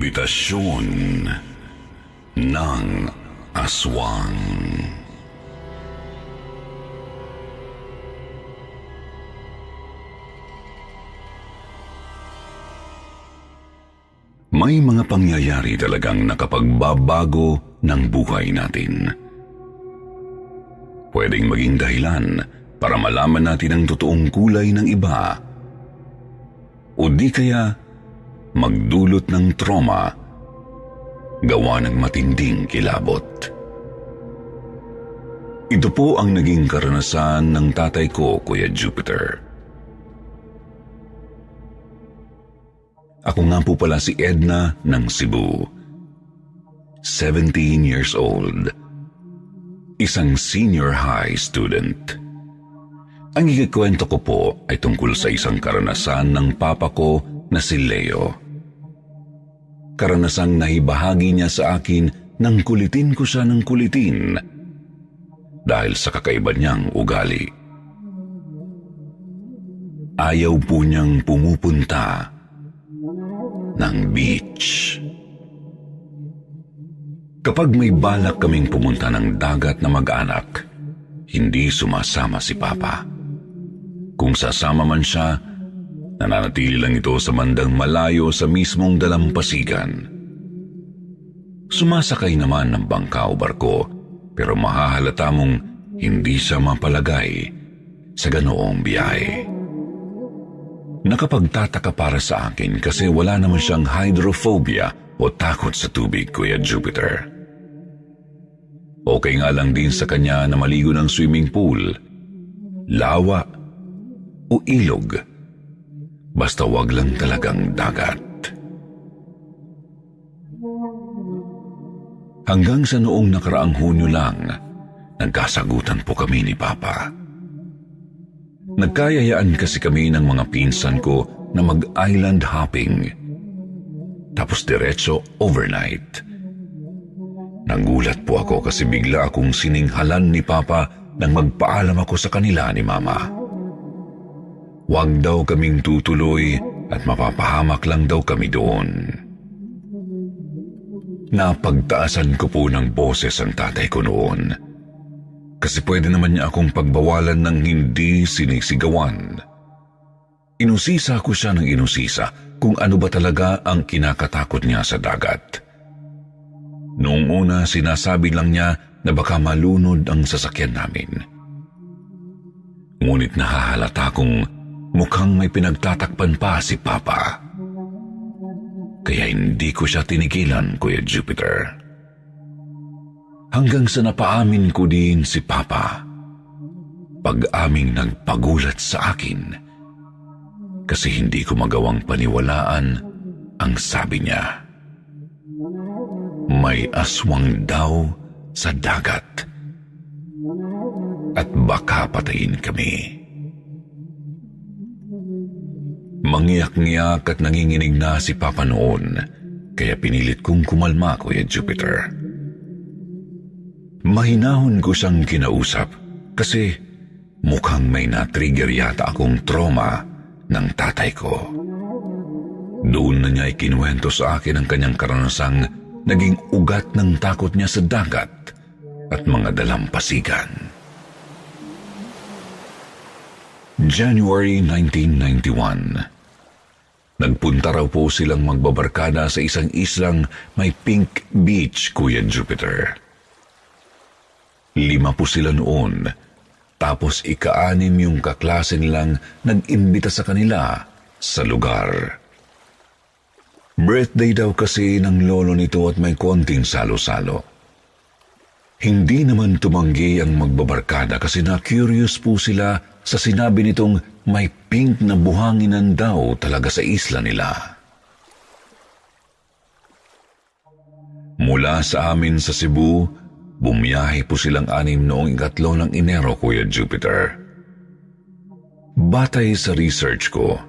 Imbitasyon ng Aswang. May mga pangyayari talagang nakapagbabago ng buhay natin. Pwedeng maging dahilan para malaman natin ang totoong kulay ng iba, o di kaya magdulot ng trauma gawa ng matinding kilabot. Ito po ang naging karanasan ng tatay ko, Kuya Jupiter. Ako nga po pala si Edna ng Cebu. 17 years old. Isang senior high student. Ang ikikwento ko po ay tungkol sa isang karanasan ng papa ko na si Leo. Karanasang naibahagi niya sa akin nang kulitin ko siya ng kulitin dahil sa kakaiba niyang ugali. Ayaw po niyang pumupunta ng beach. Kapag may balak kaming pumunta ng dagat na mag-anak, hindi sumasama si Papa. Kung sasama man siya, nananatili lang ito sa bandang malayo sa mismong dalampasigan. Sumasakay naman ng bangka o barko, pero mahahalata mong hindi siya mapalagay sa ganoong biyahe. Nakapagtataka para sa akin kasi wala naman siyang hydrophobia o takot sa tubig, Kuya Jupiter. Okay nga lang din sa kanya na maligo ng swimming pool, lawa o ilog, basta wag lang talagang dagat. Hanggang sa noong nakaraang Hunyo lang, nagkasagutan po kami ni Papa. Nagkayayaan kasi kami ng mga pinsan ko na mag-island hopping, tapos diretso overnight. Nagulat po ako kasi bigla akong sininghalan ni Papa nang magpaalam ako sa kanila ni Mama. Huwag daw kaming tutuloy at mapapahamak lang daw kami doon. Napagtaasan ko po ng boses ang tatay ko noon, kasi pwede naman niya akong pagbawalan ng hindi sinisigawan. Inusisa ko siya ng inusisa kung ano ba talaga ang kinakatakot niya sa dagat. Noong una, sinasabi lang niya na baka malunod ang sasakyan namin. Ngunit nahahalata kong mukhang may pinagtatakpan pa si Papa. Kaya hindi ko siya tinigilan, Kuya Jupiter. Hanggang sa napaamin ko din si Papa. Pag-aming nagpagulat sa akin kasi hindi ko magawang paniwalaan ang sabi niya. May aswang daw sa dagat at baka patayin kami. Mangiyak-ngiyak at nanginginig na si Papa noon, kaya pinilit kong kumalma, Kuya Jupiter. Mahinahon ko siyang kinausap kasi mukhang may na-trigger yata akong trauma ng tatay ko. Doon na niya ikinuwento sa akin ang kanyang karanasang naging ugat ng takot niya sa dagat at mga dalampasigan. January 1991. Nagpunta raw po silang magbabarkada sa isang islang may pink beach, Kuya Jupiter. 5 po sila noon, tapos ika-6 yung kaklase nilang nag-imbita sa kanila sa lugar. Birthday daw kasi ng lolo nito at may konting salo-salo. Hindi naman tumanggi ang magbabarkada kasi na-curious po sila sa sinabi nitong may pink na buhanginan daw talaga sa isla nila. Mula sa amin sa Cebu, bumiyahe po silang 6 noong 3 ng Enero, Kuya Jupiter. Batay sa research ko,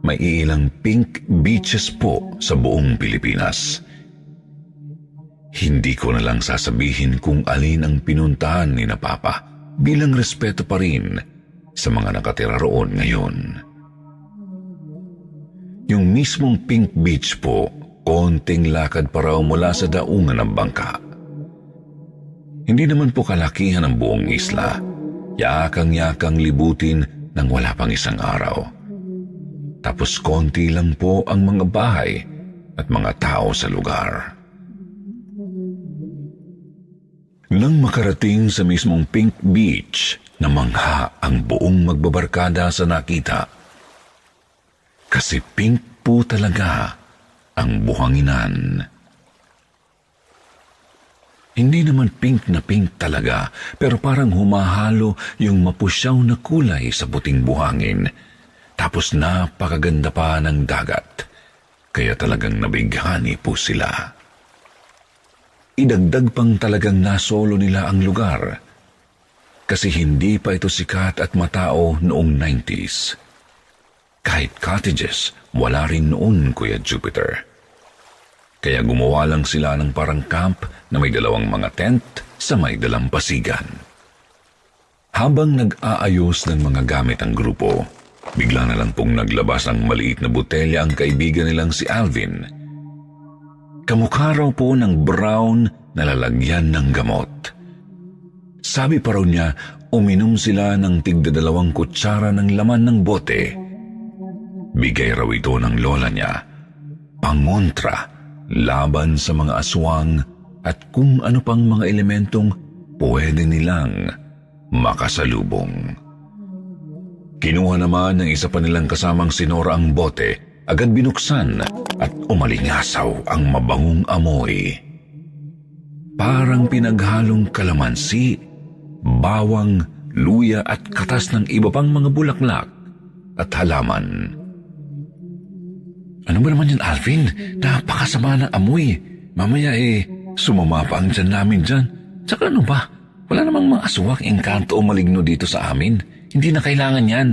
may ilang pink beaches po sa buong Pilipinas. Hindi ko na lang sasabihin kung alin ang pinuntahan ni na Papa bilang respeto pa rin sa mga nakatira roon ngayon. Yung mismong Pink Beach po konting lakad pa raw mula sa daungan ng bangka. Hindi naman po kalakihan ang buong isla. Yakang-yakang libutin nang wala pang isang araw. Tapos konti lang po ang mga bahay at mga tao sa lugar. Nang makarating sa mismong Pink Beach, namangha ang buong magbabarkada sa nakita. Kasi pink po talaga ang buhanginan. Hindi naman pink na pink talaga, pero parang humahalo yung mapusyaw na kulay sa puting buhangin. Tapos napakaganda pa ng dagat, kaya talagang nabighani po sila. Idagdag pang talagang nasolo nila ang lugar, kasi hindi pa ito sikat at matao noong 90s. Kahit cottages, wala rin noon, Kuya Jupiter. Kaya gumawa lang sila ng parang camp na may dalawang mga tent sa may dalampasigan. Habang nag-aayos ng mga gamit ang grupo, bigla na lang pong naglabas ng maliit na botelya ang kaibigan nilang si Alvin. Kamukha raw po ng brown na lalagyan ng gamot. Sabi pa raw niya, uminom sila ng tigdadalawang kutsara ng laman ng bote. Bigay raw ito ng lola niya, pangontra, laban sa mga aswang at kung ano pang mga elementong pwede nilang makasalubong. Kinuha naman ng isa pa nilang kasamang sinora ang bote, agad binuksan at umalingasaw ang mabangong amoy. Parang pinaghalong kalamansi, bawang, luya at katas ng iba pang mga bulaklak at halaman. Ano ba naman yan, Alvin? Napakasama ng amoy. Mamaya sumama pa ang tiyan namin dyan. Tsaka ano ba? Wala namang mga aswang, engkanto o maligno dito sa amin. Hindi na kailangan yan.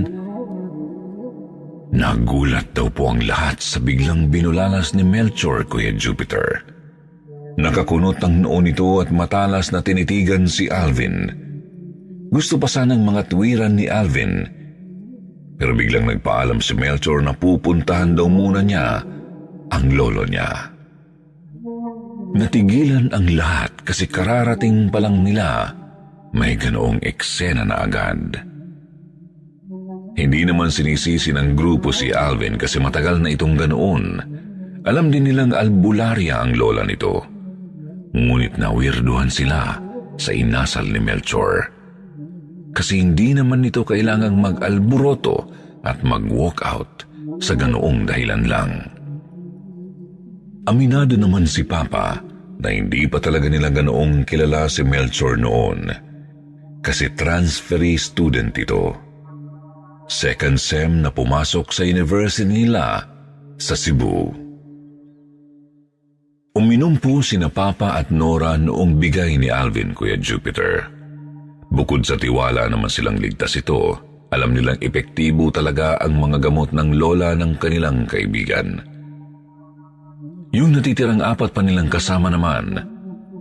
Nagulat daw po ang lahat sa biglang binulalas ni Melchor, Kuya Jupiter. Nakakunot ang noo nito at matalas na tinitigan si Alvin. Gusto pa sanang mga tuwiran ni Alvin, pero biglang nagpaalam si Melchor na pupuntahan daw muna niya ang lolo niya. Natigilan ang lahat kasi kararating pa lang nila, may ganoong eksena na agad. Hindi naman sinisisi ng grupo si Alvin kasi matagal na itong ganoon. Alam din nilang albularya ang lola nito. Ngunit nawirduhan sila sa inasal ni Melchor. Kasi hindi naman nito kailangang mag-alburoto at mag-walk out sa ganoong dahilan lang. Aminado naman si Papa na hindi pa talaga nila ganoong kilala si Melchor noon. Kasi transferee student ito. Second sem na pumasok sa university nila sa Cebu. Uminom po sina Papa at Nora noong bigay ni Alvin, Kuya Jupiter. Bukod sa tiwala naman silang ligtas ito, alam nilang epektibo talaga ang mga gamot ng lola ng kanilang kaibigan. Yung natitirang 4 pa nilang kasama naman,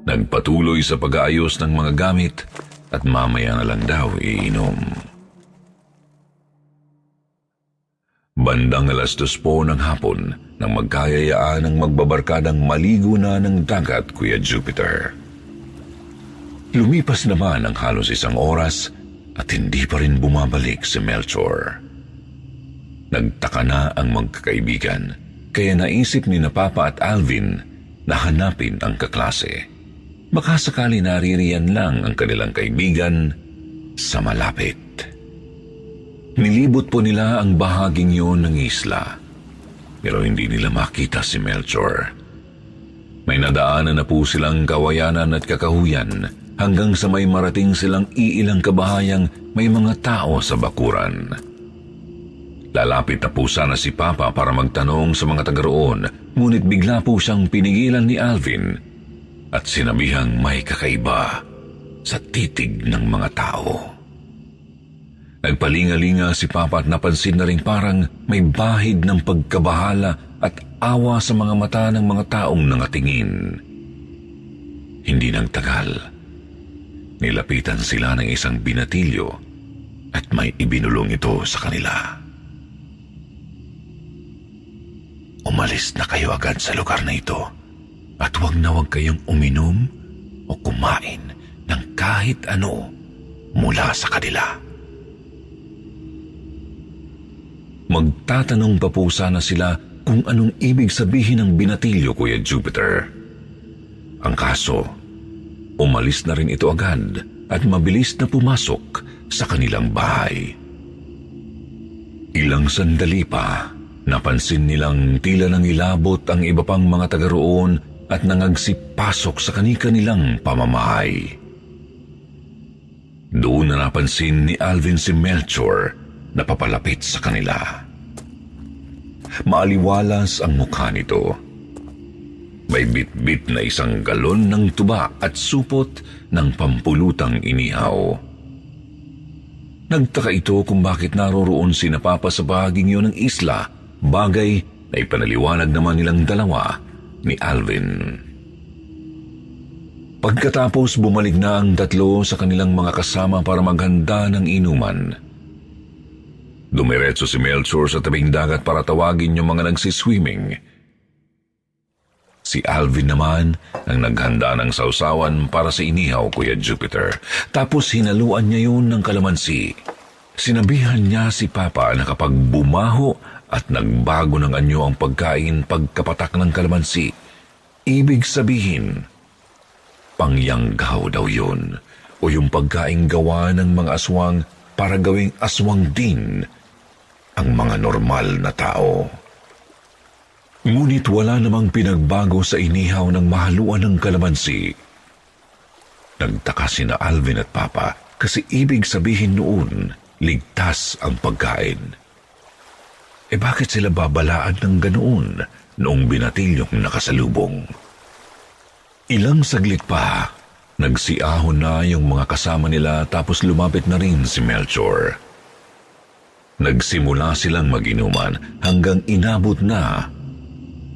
nagpatuloy sa pag-aayos ng mga gamit at mamaya na lang daw iinom. Bandang 2:00 po ng hapon nang magkayayaan ng magbabarkadang maligo na ng dagat, Kuya Jupiter. Lumipas naman ang halos 1 oras at hindi pa rin bumabalik si Melchor. Nagtaka na ang magkakaibigan, kaya naisip ni na Papa at Alvin na hanapin ang kaklase. Baka sakali naririyan lang ang kanilang kaibigan sa malapit. Nilibot po nila ang bahaging yun ng isla, pero hindi nila makita si Melchor. May nadaanan na po silang kawayanan at kakahuyan hanggang sa may marating silang iilang kabahayang may mga tao sa bakuran. Lalapit na po sana si Papa para magtanong sa mga taga roon, ngunit bigla po siyang pinigilan ni Alvin at sinabihang may kakaiba sa titig ng mga tao. Nagpalinga-linga si Papa at napansin na rin parang may bahid ng pagkabahala at awa sa mga mata ng mga taong nangatingin. Hindi nang tagal, nilapitan sila ng isang binatilyo at may ibinulong ito sa kanila. Umalis umalis na kayo agad sa lugar na ito at huwag na huwag kayong uminom o kumain ng kahit ano mula sa kanila. Magtatanong pa po sana sila kung anong ibig sabihin ng binatilyo, Kuya Jupiter. Ang kaso, umalis na rin ito agad at mabilis na pumasok sa kanilang bahay. Ilang sandali pa, napansin nilang tila nang ilabot ang iba pang mga taga roon at nangagsipasok sa kani-kanilang pamamahay. Doon na napansin ni Alvin si Melchor na papalapit sa kanila. Maaliwalas ang mukha nito. May bit-bit na 1 galon ng tuba at supot ng pampulutang inihaw. Nagtaka ito kung bakit naroroon sina Papa sa bahaging iyon ng isla, bagay na ipanaliwanag naman nilang dalawa ni Alvin. Pagkatapos bumalik na ang tatlo sa kanilang mga kasama para maghanda ng inuman. Dumiretso si Melchor sa tabing dagat para tawagin yung mga nagsiswimming. Si Alvin naman ang naghanda ng sausawan para sa inihaw, Kuya Jupiter. Tapos hinaluan niya yun ng kalamansi. Sinabihan niya si Papa na kapag bumaho at nagbago ng anyo ang pagkain pagkapatak ng kalamansi, ibig sabihin, pangyanggaw daw yun o yung pagkain gawa ng mga aswang para gawing aswang din ang mga normal na tao. Ngunit wala namang pinagbago sa inihaw ng mahaluan ng kalamansi. Nagtaka sina Alvin at Papa kasi ibig sabihin noon, ligtas ang pagkain. Bakit sila babalaan ng ganoon noong binatilyong nakasalubong? Ilang saglit pa, nagsiahon na yung mga kasama nila tapos lumapit na rin si Melchor. Nagsimula silang mag-inuman hanggang inabot na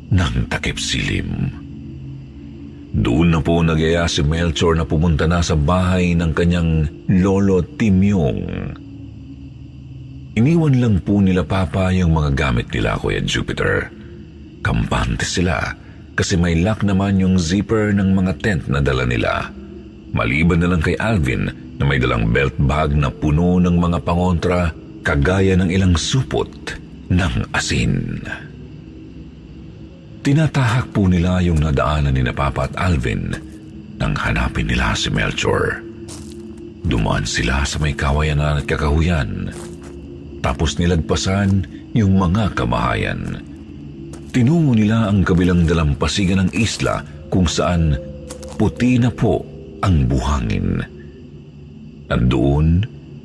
ng takip silim. Doon na po nag-aya si Melchor na pumunta na sa bahay ng kanyang lolo Timyong. Iniwan lang po nila Papa yung mga gamit nila, Kuya Jupiter. Kampante sila kasi may lock naman yung zipper ng mga tent na dala nila. Maliban na lang kay Alvin na may dalang belt bag na puno ng mga pangontra kagaya ng ilang supot ng asin. Tinatahak po nila yung nadaanan ni na Papa at Alvin nang hanapin nila si Melchor. Dumaan sila sa may kawayan at kakahuyan. Tapos nilagpasan yung mga kabahayan. Tinungo nila ang kabilang dalampasigan ng isla kung saan puti na po ang buhangin. Nandoon,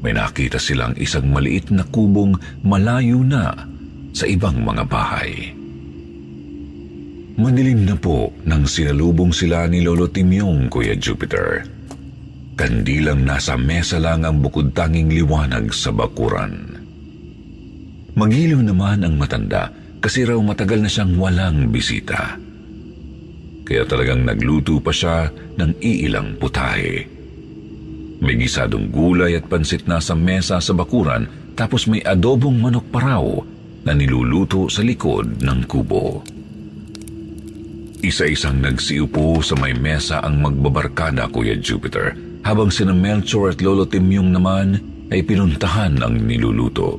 may nakita silang isang maliit na kubong malayo na sa ibang mga bahay. Madilim na po nang sinalubong sila ni Lolo Timyong, Kuya Jupiter. Kandilang nasa mesa lang ang bukod tanging liwanag sa bakuran. Magiliw naman ang matanda kasi raw matagal na siyang walang bisita. Kaya talagang nagluto pa siya ng iilang putahe. May gisadong gulay at pansit na sa mesa sa bakuran tapos may adobong manok pa raw na niluluto sa likod ng kubo. Isa-isang nagsiupo sa may mesa ang magbabarkada, Kuya Jupiter, habang sina Melchor at Lolo Timyong naman ay pinuntahan ang niluluto.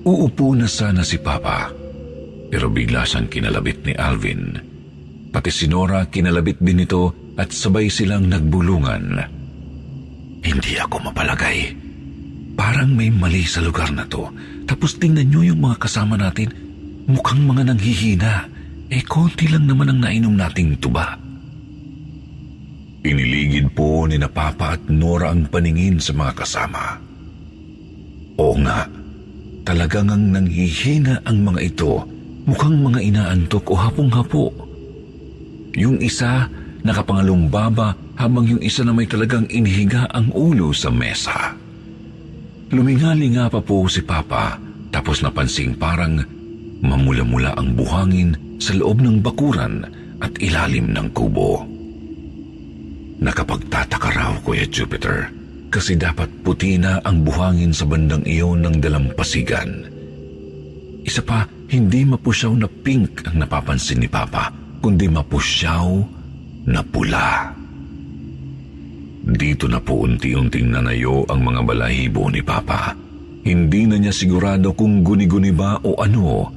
Uupo na sana si Papa, pero bigla siyang kinalabit ni Alvin. Pati si Nora kinalabit din ito at sabay silang nagbulungan. Hindi ako mapalagay. Parang may mali sa lugar na to. Tapos tingnan niyo yung mga kasama natin, mukhang mga nanghihina. Konti lang naman ang nainom nating tuba. Iniligid po ni na Papa at Nora ang paningin sa mga kasama. Oo nga, talagang ang nanghihina ang mga ito, mukhang mga inaantok o hapong-hapo. Yung isa nakapangalumbaba habang yung isa na may talagang inihiga ang ulo sa mesa. Lumingali nga pa po si Papa tapos napansing parang mamula-mula ang buhangin sa loob ng bakuran at ilalim ng kubo. Nakapagtataka raw, Kuya Jupiter, kasi dapat puti na ang buhangin sa bandang iyon ng dalampasigan. Isa pa, hindi mapusyaw na pink ang napapansin ni Papa, kundi mapusyaw na pula. Dito na po unti-unting nanayo ang mga balahibo ni Papa. Hindi na niya sigurado kung guni-guni ba o ano,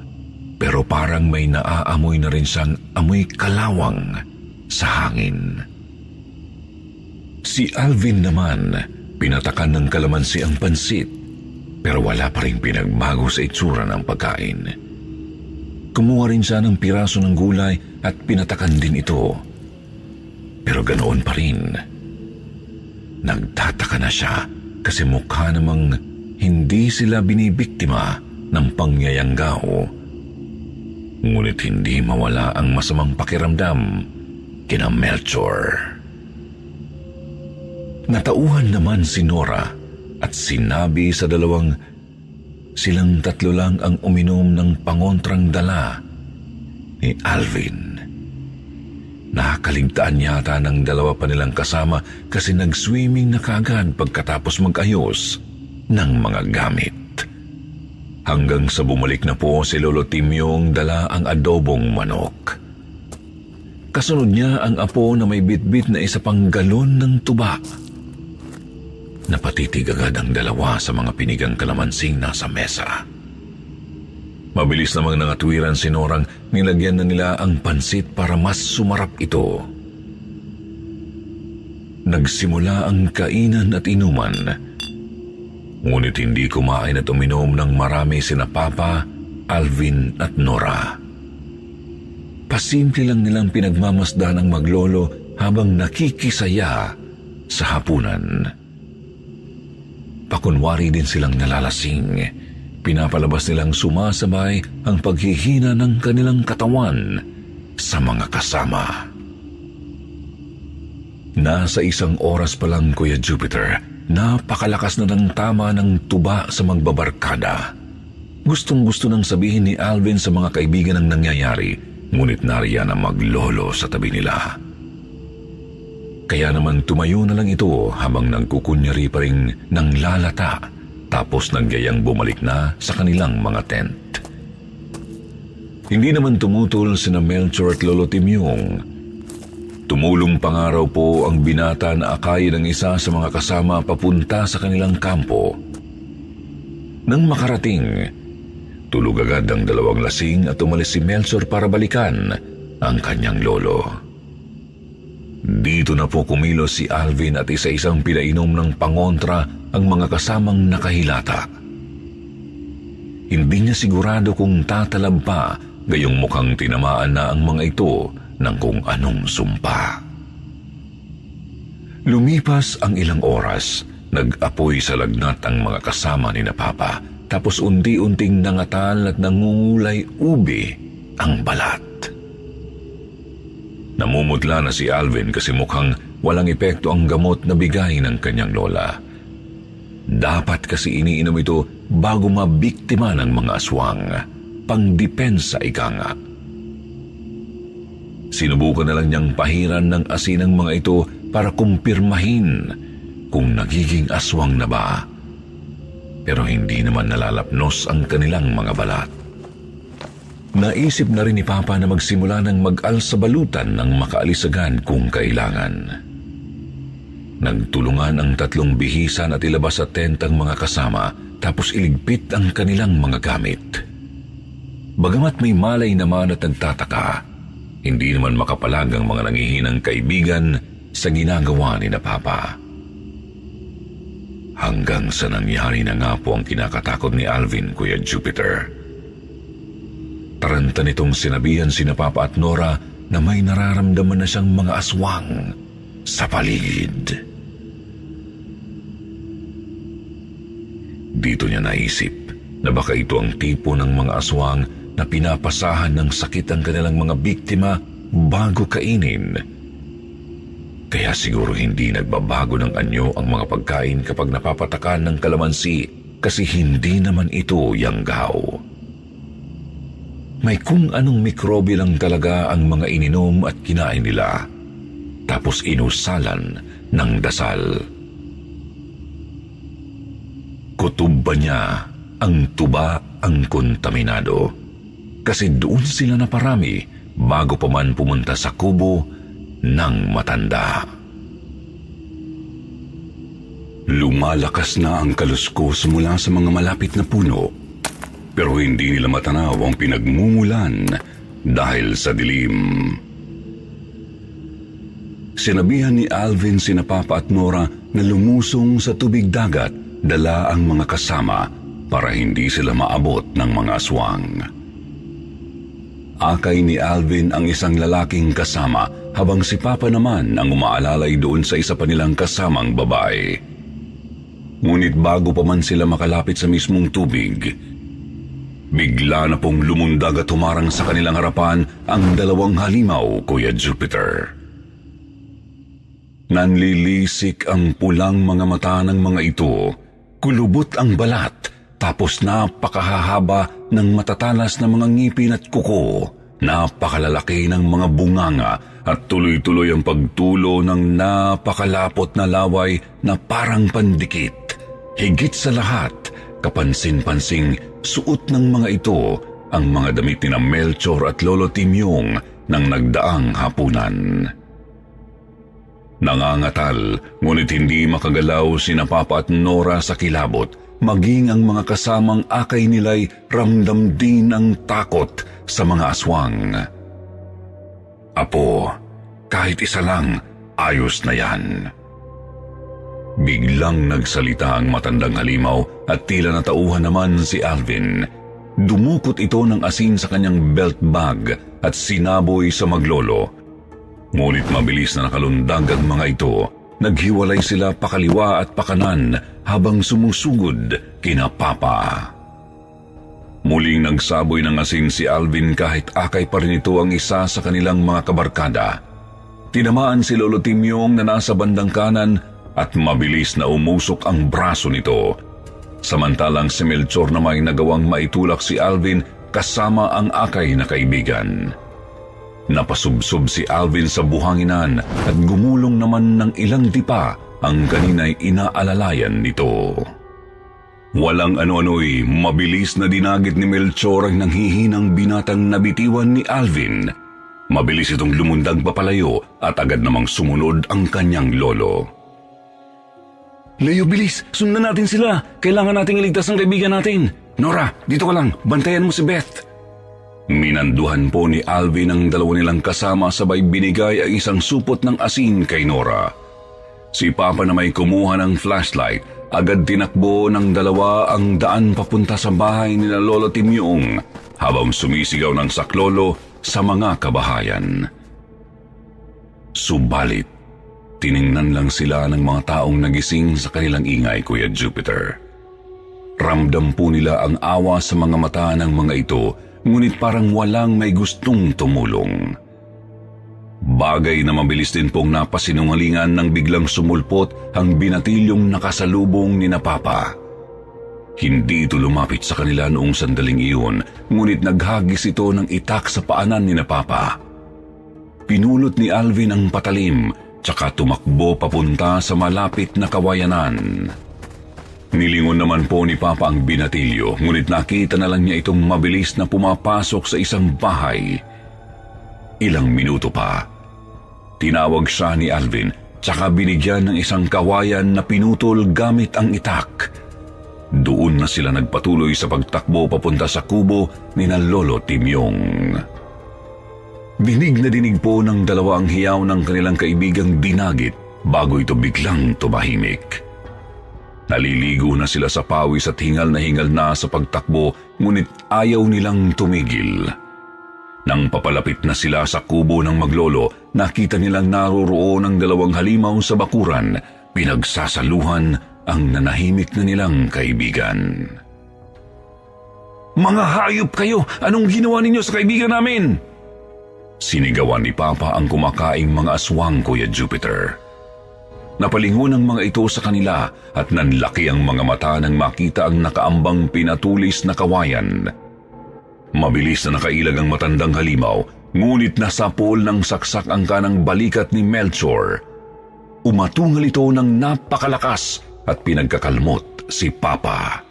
pero parang may naaamoy na rin siyang amoy kalawang sa hangin. Si Alvin naman, pinatakan ng kalamansi ang pansit, pero wala pa rin pinagbago sa itsura ng pagkain. Kumuha rin siya ng piraso ng gulay at pinatakan din ito. Pero ganoon pa rin. Nagtataka na siya kasi mukha namang hindi sila binibiktima ng pangyayanggaw. Ngunit hindi mawala ang masamang pakiramdam kina Melchor. Natauhan naman si Nora at sinabi sa dalawang silang tatlo lang ang uminom ng pangontrang dala ni Alvin. Nakakaligtaan yata ng dalawa pa nilang kasama kasi nag-swimming na kaagad pagkatapos mag-ayos ng mga gamit. Hanggang sa bumalik na po si Lolo Timyong dala ang adobong manok. Kasunod niya ang apo na may bitbit na isa pang galon ng tuba. Napatitig agad ang dalawa sa mga pinigang kalamansing nasa mesa. Mabilis namang nangatwiran si Norang, nilagyan na nila ang pansit para mas sumarap ito. Nagsimula ang kainan at inuman. Ngunit hindi kumain at uminom ng marami sina Papa, Alvin at Nora. Pasimple lang nilang pinagmamasdan ang maglolo habang nakikisaya sa hapunan. Pakunwari din silang nalalasing. Pinapalabas nilang sumasabay ang paghihina ng kanilang katawan sa mga kasama. Nasa 1 oras pa lang, Kuya Jupiter, napakalakas na ng tama ng tuba sa magbabarkada. Gustong-gusto nang sabihin ni Alvin sa mga kaibigan ang nangyayari, ngunit nariyan ang maglolo sa tabi nila. Kaya naman tumayo na lang ito habang nagkukunyari pa rin ng lalata, tapos nagyayang bumalik na sa kanilang mga tent. Hindi naman tumutol sina Melchor at Lolo Timyong. Tumulong pangaraw po ang binata na akay ng isa sa mga kasama papunta sa kanilang kampo. Nang makarating, tulog agad ang dalawang lasing at umalis si Melchor para balikan ang kanyang lolo. Dito na po kumilos si Alvin at isa-isang pinainom ng pangontra ang mga kasamang nakahilata. Hindi niya sigurado kung tatalab pa, gayong mukhang tinamaan na ang mga ito ng kung anong sumpa. Lumipas ang ilang oras, nag-apoy sa lagnat ang mga kasama ni na Papa, tapos unti-unting nangatal at nangungulay ubi ang balat. Namumutla na si Alvin kasi mukhang walang epekto ang gamot na bigay ng kanyang lola. Dapat kasi iniinom ito bago mabiktima ng mga aswang. Pangdepensa ika nga. Sinubukan na lang niyang pahiran ng asin ang mga ito para kumpirmahin kung nagiging aswang na ba. Pero hindi naman nalalapnos ang kanilang mga balat. Naisip na rin ni Papa na magsimula ng mag-alsabalutan ng makaalisagan kung kailangan. Nagtulungan ang 3 bihisan at ilabas sa tent ang mga kasama, tapos iligpit ang kanilang mga gamit. Bagamat may malay naman at nagtataka, hindi naman makapalag ang mga nangihinang kaibigan sa ginagawa ni na Papa. Hanggang sa nangyari na nga po ang kinakatakot ni Alvin, Kuya Jupiter. Taranta nitong sinabihan sina Papa at Nora na may nararamdaman na siyang mga aswang sa paligid. Dito niya naisip na baka ito ang tipo ng mga aswang na pinapasahan ng sakit ang kanilang mga biktima bago kainin. Kaya siguro hindi nagbabago ng anyo ang mga pagkain kapag napapatakan ng kalamansi kasi hindi naman ito yanggaw. May kung anong mikrobe lang talaga ang mga ininom at kinain nila, tapos inusalan ng dasal. Kutob ba niya ang tuba ang kontaminado. Kasi doon sila naparami bago pa man pumunta sa kubo ng matanda. Lumalakas na ang kaluskos mula sa mga malapit na puno, pero hindi nila matanaw ang pinagmumulan dahil sa dilim. Sinabihan ni Alvin sina Papa at Nora na lumusong sa tubig dagat, dala ang mga kasama para hindi sila maabot ng mga aswang. Akay ni Alvin ang isang lalaking kasama, habang si Papa naman ang umaalalay doon sa isa pa nilang kasamang babae. Ngunit bago pa man sila makalapit sa mismong tubig, bigla na pong lumundag at humarang sa kanilang harapan ang dalawang halimaw, Kuya Jupiter. Nanlilisik ang pulang mga mata ng mga ito, kulubot ang balat, tapos napakahahaba ng matatalas na mga ngipin at kuko, napakalalaki ng mga bunganga at tuloy-tuloy ang pagtulo ng napakalapot na laway na parang pandikit. Higit sa lahat, kapansin-pansing suot ng mga ito ang mga damit ni Melchor at Lolo Timyong ng nagdaang hapunan. Nangangatal, ngunit hindi makagalaw sina Papa at Nora sa kilabot, maging ang mga kasamang akay nila'y ramdam din ang takot sa mga aswang. Apo, kahit isa lang, ayos na yan. Biglang nagsalita ang matandang halimaw at tila natauhan naman si Alvin. Dumukot ito ng asin sa kanyang belt bag at sinaboy sa maglolo. Ngunit mabilis na nakalundag ang mga ito. Naghiwalay sila pakaliwa at pakanan habang sumusugod kina Papa. Muling nagsaboy ng asin si Alvin kahit akay pa rin ito ang isa sa kanilang mga kabarkada. Tinamaan si Lolo Timyong na nasa bandang kanan at mabilis na umusok ang braso nito. Samantalang si Melchor na may nagawang maitulak si Alvin kasama ang akay na kaibigan. Napasubsob si Alvin sa buhanginan at gumulong naman ng ilang dipa ang kanina'y inaalalayan nito. Walang ano-ano'y mabilis na dinagit ni Melchor ang nanghihinang binatang nabitiwan ni Alvin. Mabilis itong lumundag papalayo at agad namang sumunod ang kanyang lolo. Leo, bilis! Sundan natin sila! Kailangan nating iligtas ang kaibigan natin! Nora, dito ka lang! Bantayan mo si Beth! Minanduhan po ni Alvin ang dalawa nilang kasama sabay binigay ang isang supot ng asin kay Nora. Si Papa na may kumuha ng flashlight, agad tinakbo ng dalawa ang daan papunta sa bahay ni Lolo Timyong habang sumisigaw ng saklolo sa mga kabahayan. Subalit, tiningnan lang sila ng mga taong nagising sa kanilang ingay, Kuya Jupiter. Ramdam po nila ang awa sa mga mata ng mga ito, ngunit parang walang may gustong tumulong. Bagay na mabilis din pong napasinungalingan nang biglang sumulpot ang binatilyong nakasalubong ni na Papa. Hindi ito lumapit sa kanila noong sandaling iyon, ngunit naghagis ito ng itak sa paanan ni na Papa. Pinulot ni Alvin ang patalim, tsaka tumakbo papunta sa malapit na kawayanan. Nilingon naman po ni Papa ang binatilyo, ngunit nakita na lang niya itong mabilis na pumapasok sa isang bahay. Ilang minuto pa, tinawag siya ni Alvin, tsaka binigyan ng isang kawayan na pinutol gamit ang itak. Doon na sila nagpatuloy sa pagtakbo papunta sa kubo ni na Lolo Timyong. Dinig na dinig po ng dalawa ang hiyaw ng kanilang kaibigang dinagit bago ito biglang tumahimik. Naliligo na sila sa pawis at hingal na sa pagtakbo, ngunit ayaw nilang tumigil. Nang papalapit na sila sa kubo ng maglolo, nakita nilang naroroon ang dalawang halimaw sa bakuran, pinagsasaluhan ang nanahimik na nilang kaibigan. Mga hayop kayo! Anong ginawa ninyo sa kaibigan namin? Sinigawan ni Papa ang kumakaing mga aswang, Kuya Jupiter. Napalingon ang mga ito sa kanila at nanlaki ang mga mata nang makita ang nakaambang pinatulis na kawayan. Mabilis na nakailag ang matandang halimaw, ngunit nasapol ng saksak ang kanang balikat ni Melchor. Umatungal ito ng napakalakas at pinagkakalmot si Papa.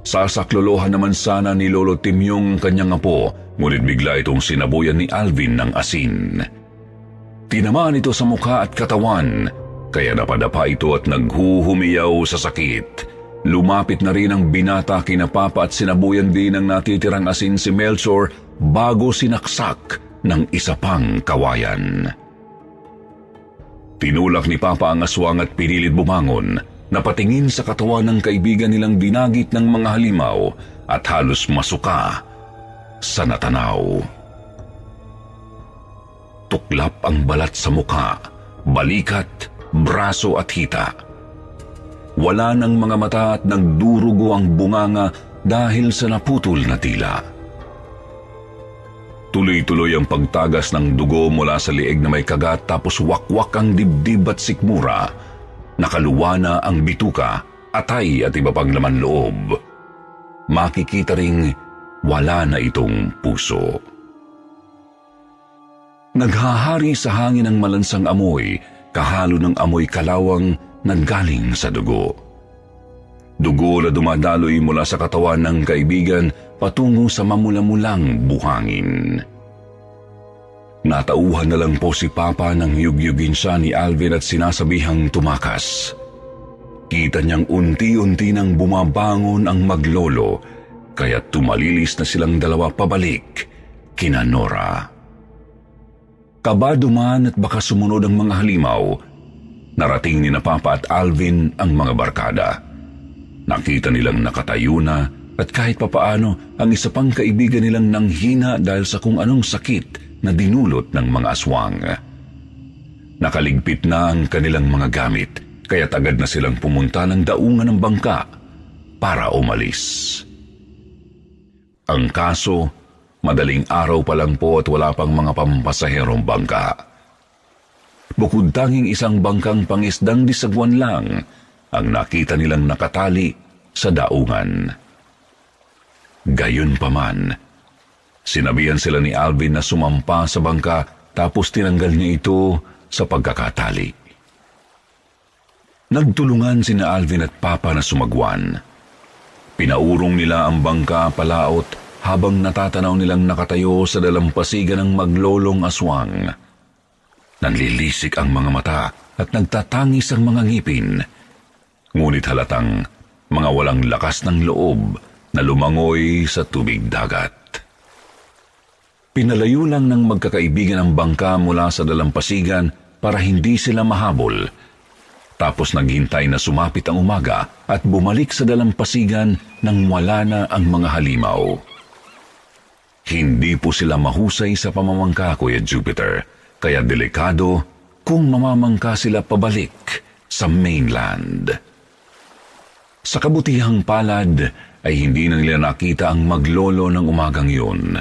Sasaklolohan naman sana ni Lolo Timyong ang kanyang apo, ngunit bigla itong sinabuyan ni Alvin ng asin. Tinamaan ito sa mukha at katawan, kaya napadapa ito at naghuhumiyaw sa sakit. Lumapit na rin ang binata kina Papa at sinabuyan din ng natitirang asin si Melchor bago sinaksak ng isa pang kawayan. Tinulak ni Papa ang aswang at pinilit bumangon. Napatingin sa katawan ng kaibigan nilang dinagit ng mga halimaw at halos masuka sa natanaw. Tuklap ang balat sa mukha, balikat, braso at hita. Wala ng mga mata at nagdurugo ang bunganga dahil sa naputol na tila. Tuloy-tuloy ang pagtagas ng dugo mula sa lieg na may kagat tapos wakwak ang dibdib at sikmura. Nakaluwa na ang bituka, atay at iba pang laman loob. Makikita ring wala na itong puso. Naghahari sa hangin ang malansang amoy, kahalo ng amoy kalawang nanggaling sa dugo. Dugo na dumadaloy mula sa katawan ng kaibigan patungo sa mamula-mulang buhangin. Natauhan na lang po si Papa nang yugyugin siya ni Alvin at sinasabihang tumakas. Kita niyang unti-unti nang bumabangon ang maglolo, kaya tumalilis na silang dalawa pabalik kina Nora. Kabado man at baka sumunod ang mga halimaw, narating ni na Papa at Alvin ang mga barkada. Nakita nilang nakatayo na at kahit papaano ang isa pang kaibigan nilang nanghina dahil sa kung anong sakit na dinulot ng mga aswang. Nakaligpit na ang kanilang mga gamit, kaya agad na silang pumunta ng daungan ng bangka para umalis. Ang kaso, madaling araw pa lang po at wala pang mga pampasaherong bangka. Bukod tanging isang bangkang pangisdang disagwan lang ang nakita nilang nakatali sa daungan. Gayunpaman, sinabihan sila ni Alvin na sumampa sa bangka tapos tinanggal niya ito sa pagkakatali. Nagtulungan sina Alvin at Papa na sumagwan. Pinaurong nila ang bangka palaot habang natatanaw nilang nakatayo sa dalampasigan ng maglolong aswang. Nanlilisik ang mga mata at nagtatangis ang mga ngipin. Ngunit halatang mga walang lakas ng loob na lumangoy sa tubig dagat. Pinalayo lang ng magkakaibigan ang bangka mula sa dalampasigan para hindi sila mahabol. Tapos naghintay na sumapit ang umaga at bumalik sa dalampasigan nang wala na ang mga halimaw. Hindi po sila mahusay sa pamamangka, Kuya Jupiter, kaya delikado kung mamamangka sila pabalik sa mainland. Sa kabutihang palad ay hindi na nila nakita ang maglolo ng umagang yun.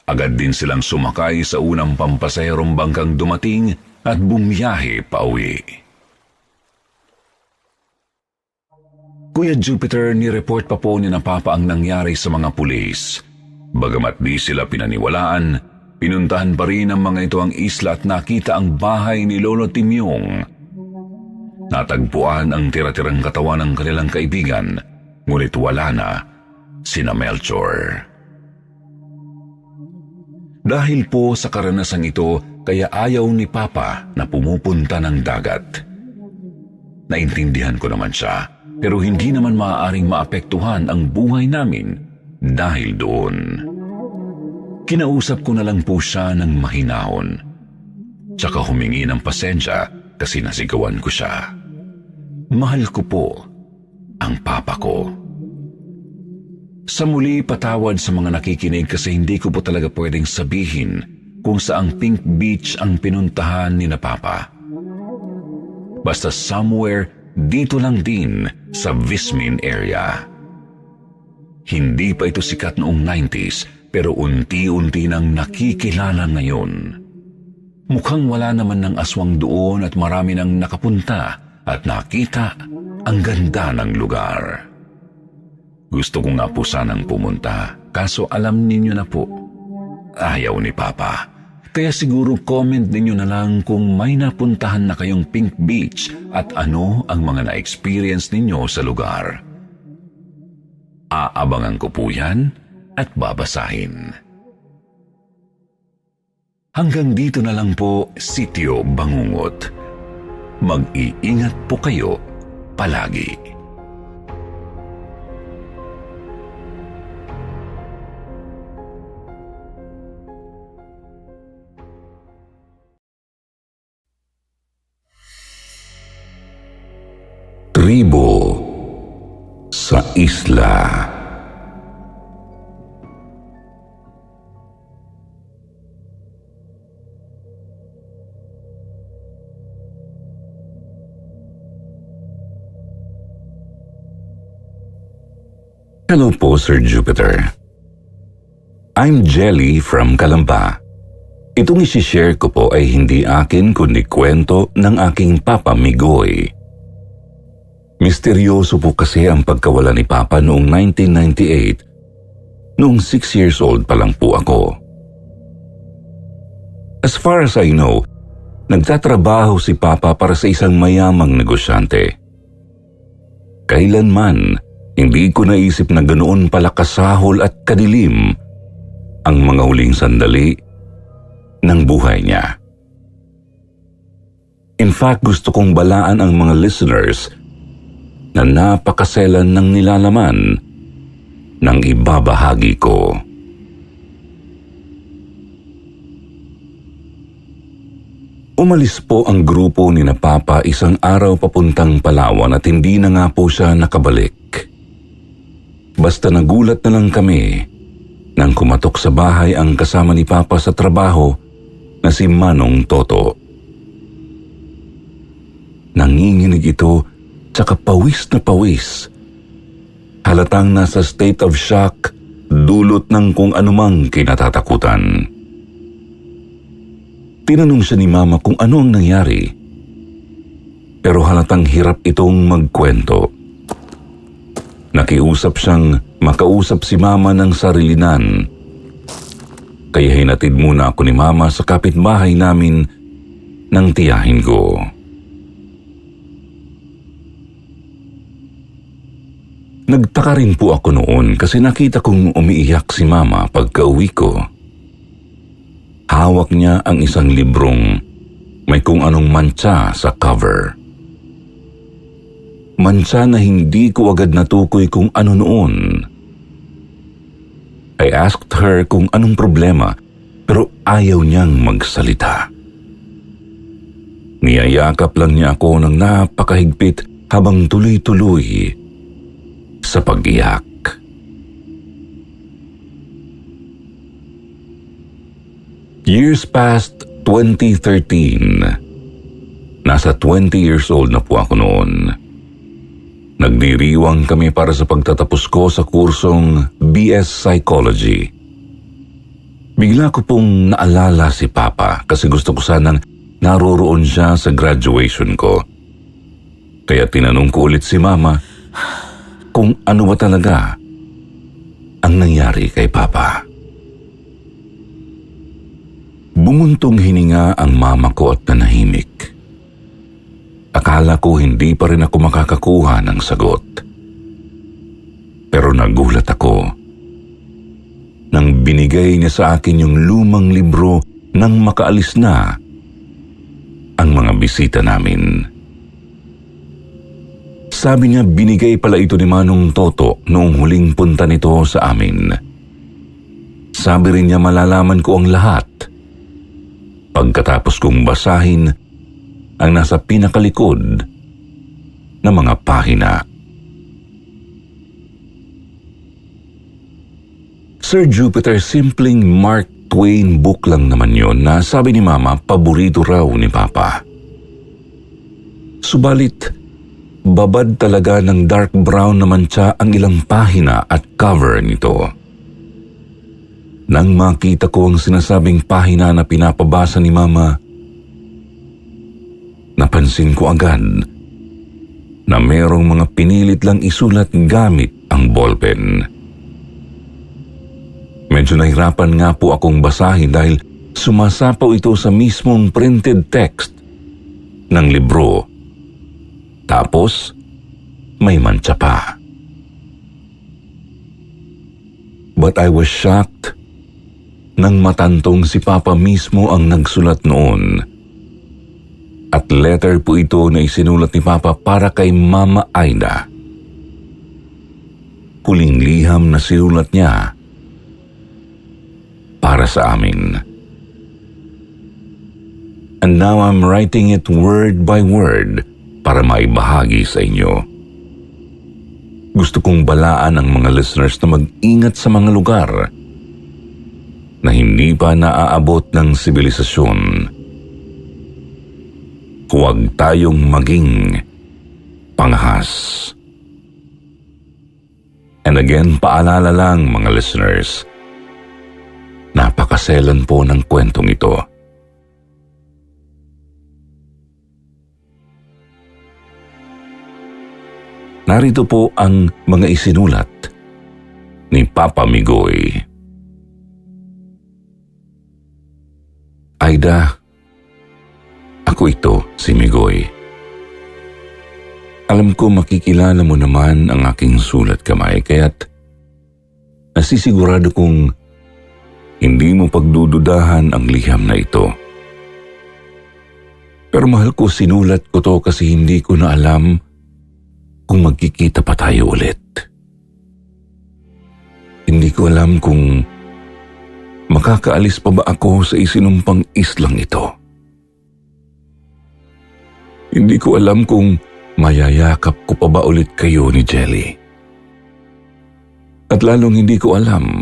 Agad din silang sumakay sa unang pampasaherong bangkang dumating at bumiyahe pauwi. Kuya Jupiter, ni-report pa po ni na Papa ang nangyari sa mga pulis. Bagamat di sila pinaniwalaan, pinuntahan pa rin ng mga ito ang isla at nakita ang bahay ni Lolo Timyong. Natagpuan ang tira-tirang katawan ng kanilang kaibigan, ngunit wala na sina Melchor. Dahil po sa karanasang ito, kaya ayaw ni Papa na pumupunta ng dagat. Naintindihan ko naman siya, pero hindi naman maaaring maapektuhan ang buhay namin dahil doon. Kinausap ko na lang po siya ng mahinahon. Tsaka humingi ng pasensya kasi nasigawan ko siya. Mahal ko po ang Papa ko. Sa muli, patawad sa mga nakikinig kasi hindi ko po talaga pwedeng sabihin kung saang Pink Beach ang pinuntahan ni na Papa. Basta somewhere dito lang din sa Vismin area. Hindi pa ito sikat noong 90s pero unti-unti nang nakikilala ngayon. Mukhang wala naman ng aswang doon at marami nang nakapunta at nakita ang ganda ng lugar. Gusto ko nga po sanang pumunta, kaso alam ninyo na po, ayaw ni Papa. Kaya siguro comment ninyo na lang kung may napuntahan na kayong Pink Beach at ano ang mga na-experience ninyo sa lugar. Aabangan ko po yan at babasahin. Hanggang dito na lang po, Sityo Bangungot. Mag-iingat po kayo palagi. Tribo sa isla. Hello po, Sir Jupiter. I'm Jelly from Calamba. Itong isishare ko po ay hindi akin kundi kwento ng aking Papa Migoy. Misteryoso po kasi ang pagkawala ni Papa noong 1998, noong 6 years old pa lang po ako. As far as I know, nagtatrabaho si Papa para sa isang mayamang negosyante. Kailanman, hindi ko naisip na ganoon pala kasahol at kadilim ang mga huling sandali ng buhay niya. In fact, gusto kong balaan ang mga listeners na napakaselan ng nilalaman ng ibabahagi ko. Umalis po ang grupo ni na Papa isang araw papuntang Palawan at hindi na nga po siya nakabalik. Basta nagulat na lang kami nang kumatok sa bahay ang kasama ni Papa sa trabaho na si Manong Toto. Nanginginig ito tsaka pawis na pawis. Halatang nasa state of shock, dulot ng kung anumang kinatatakutan. Tinanong siya ni Mama kung ano ang nangyari, pero halatang hirap itong magkwento. Nakiusap siyang makausap si Mama ng sarilinan. Kaya hinatid muna ako ni Mama sa kapitbahay namin ng tiyahin ko. Nagtaka rin po ako noon kasi nakita kong umiiyak si Mama pagka-uwi ko. Hawak niya ang isang librong may kung anong mantsa sa cover. Mantsa na hindi ko agad natukoy kung ano noon. I asked her kung anong problema, pero ayaw niyang magsalita. Niyayakap lang niya ako ng napakahigpit habang tuloy-tuloy sa pag-iyak. Years past 2013. Nasa 20 years old na po ako noon. Nagdiriwang kami para sa pagtatapos ko sa kursong BS Psychology. Bigla ko pong naalala si Papa kasi gusto ko sanang naroroon siya sa graduation ko. Kaya tinanong ko ulit si Mama kung ano ba talaga ang nangyari kay Papa. Bumuntong hininga ang Mama ko at nanahimik. Akala ko hindi pa rin ako makakakuha ng sagot. Pero nagulat ako nang binigay niya sa akin yung lumang libro nang makaalis na ang mga bisita namin. Sabi niya binigay pala ito ni Manong Toto noong huling punta nito sa amin. Sabi rin niya malalaman ko ang lahat pagkatapos kong basahin ang nasa pinakalikod na mga pahina. Sir Jupiter, simpleng Mark Twain book lang naman yon na sabi ni Mama paborito raw ni Papa. Subalit, babad talaga ng dark brown na mantsa ang ilang pahina at cover nito. Nang makita ko ang sinasabing pahina na pinapabasa ni Mama, napansin ko agad na merong mga pinilit lang isulat gamit ang ballpen. Medyo nahirapan nga po akong basahin dahil sumasapaw ito sa mismong printed text ng libro. Tapos, may mantsa pa. But I was shocked nang matantong si Papa mismo ang nagsulat noon. At letter po ito na isinulat ni Papa para kay Mama Aida. Huling liham na sinulat niya para sa amin. And now I'm writing it word by word para maibahagi sa inyo. Gusto kong balaan ang mga listeners na mag-ingat sa mga lugar na hindi pa naaabot ng sibilisasyon. Huwag tayong maging panghas. And again, paalala lang mga listeners, napakaselan po ng kwentong ito. Narito po ang mga isinulat ni Papa Migoy. Aida, ako ito, si Migoy. Alam ko makikilala mo naman ang aking sulat kamay, kaya't nasisigurado kong hindi mo pagdududahan ang liham na ito. Pero mahal ko, sinulat ko to kasi hindi ko na alam kung magkikita pa tayo ulit. Hindi ko alam kung makakaalis pa ba ako sa isinumpang islang ito. Hindi ko alam kung mayayakap ko pa ba ulit kayo ni Jelly. At lalong hindi ko alam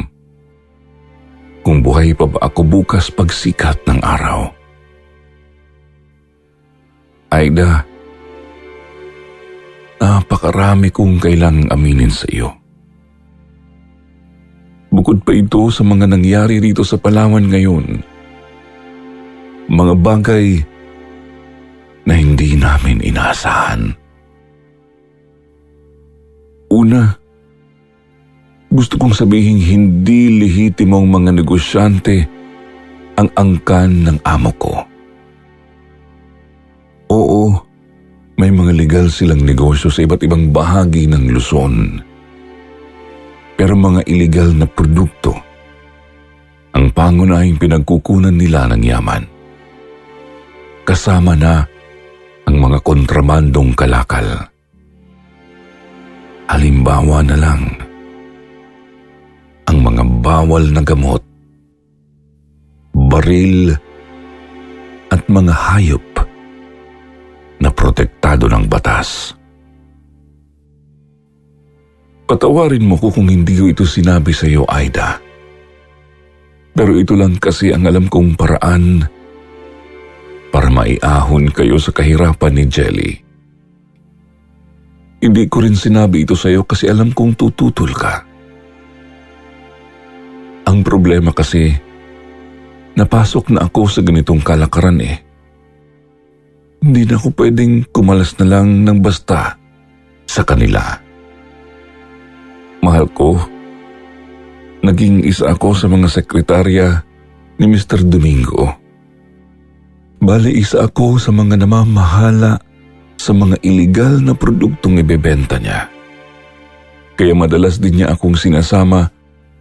kung buhay pa ba ako bukas pagsikat ng araw. Aida, napakarami kong kailangang aminin sa iyo. Bukod pa ito sa mga nangyari rito sa Palawan ngayon, mga bagay na hindi namin inaasahan. Una, gusto kong sabihin hindi lehitimong mga negosyante ang angkan ng amo ko. Oo, may mga legal silang negosyo sa iba't ibang bahagi ng Luzon. Pero mga illegal na produkto ang pangunahing pinagkukunan nila ng yaman. Kasama na ang mga kontrabandong kalakal. Halimbawa na lang, ang mga bawal na gamot, baril at mga hayop na protektado ng batas. Patawarin mo ko kung hindi ko ito sinabi sa iyo, Aida. Pero ito lang kasi ang alam kong paraan para maiahon kayo sa kahirapan ni Jelly. Hindi ko rin sinabi ito sa iyo kasi alam kong tututol ka. Ang problema kasi, napasok na ako sa ganitong kalakaran eh. Hindi na ako pwedeng kumalas na lang ng basta sa kanila. Mahal ko, naging isa ako sa mga sekretarya ni Mr. Domingo. Bale, isa ako sa mga namamahala sa mga iligal na produktong ibebenta niya. Kaya madalas din niya akong sinasama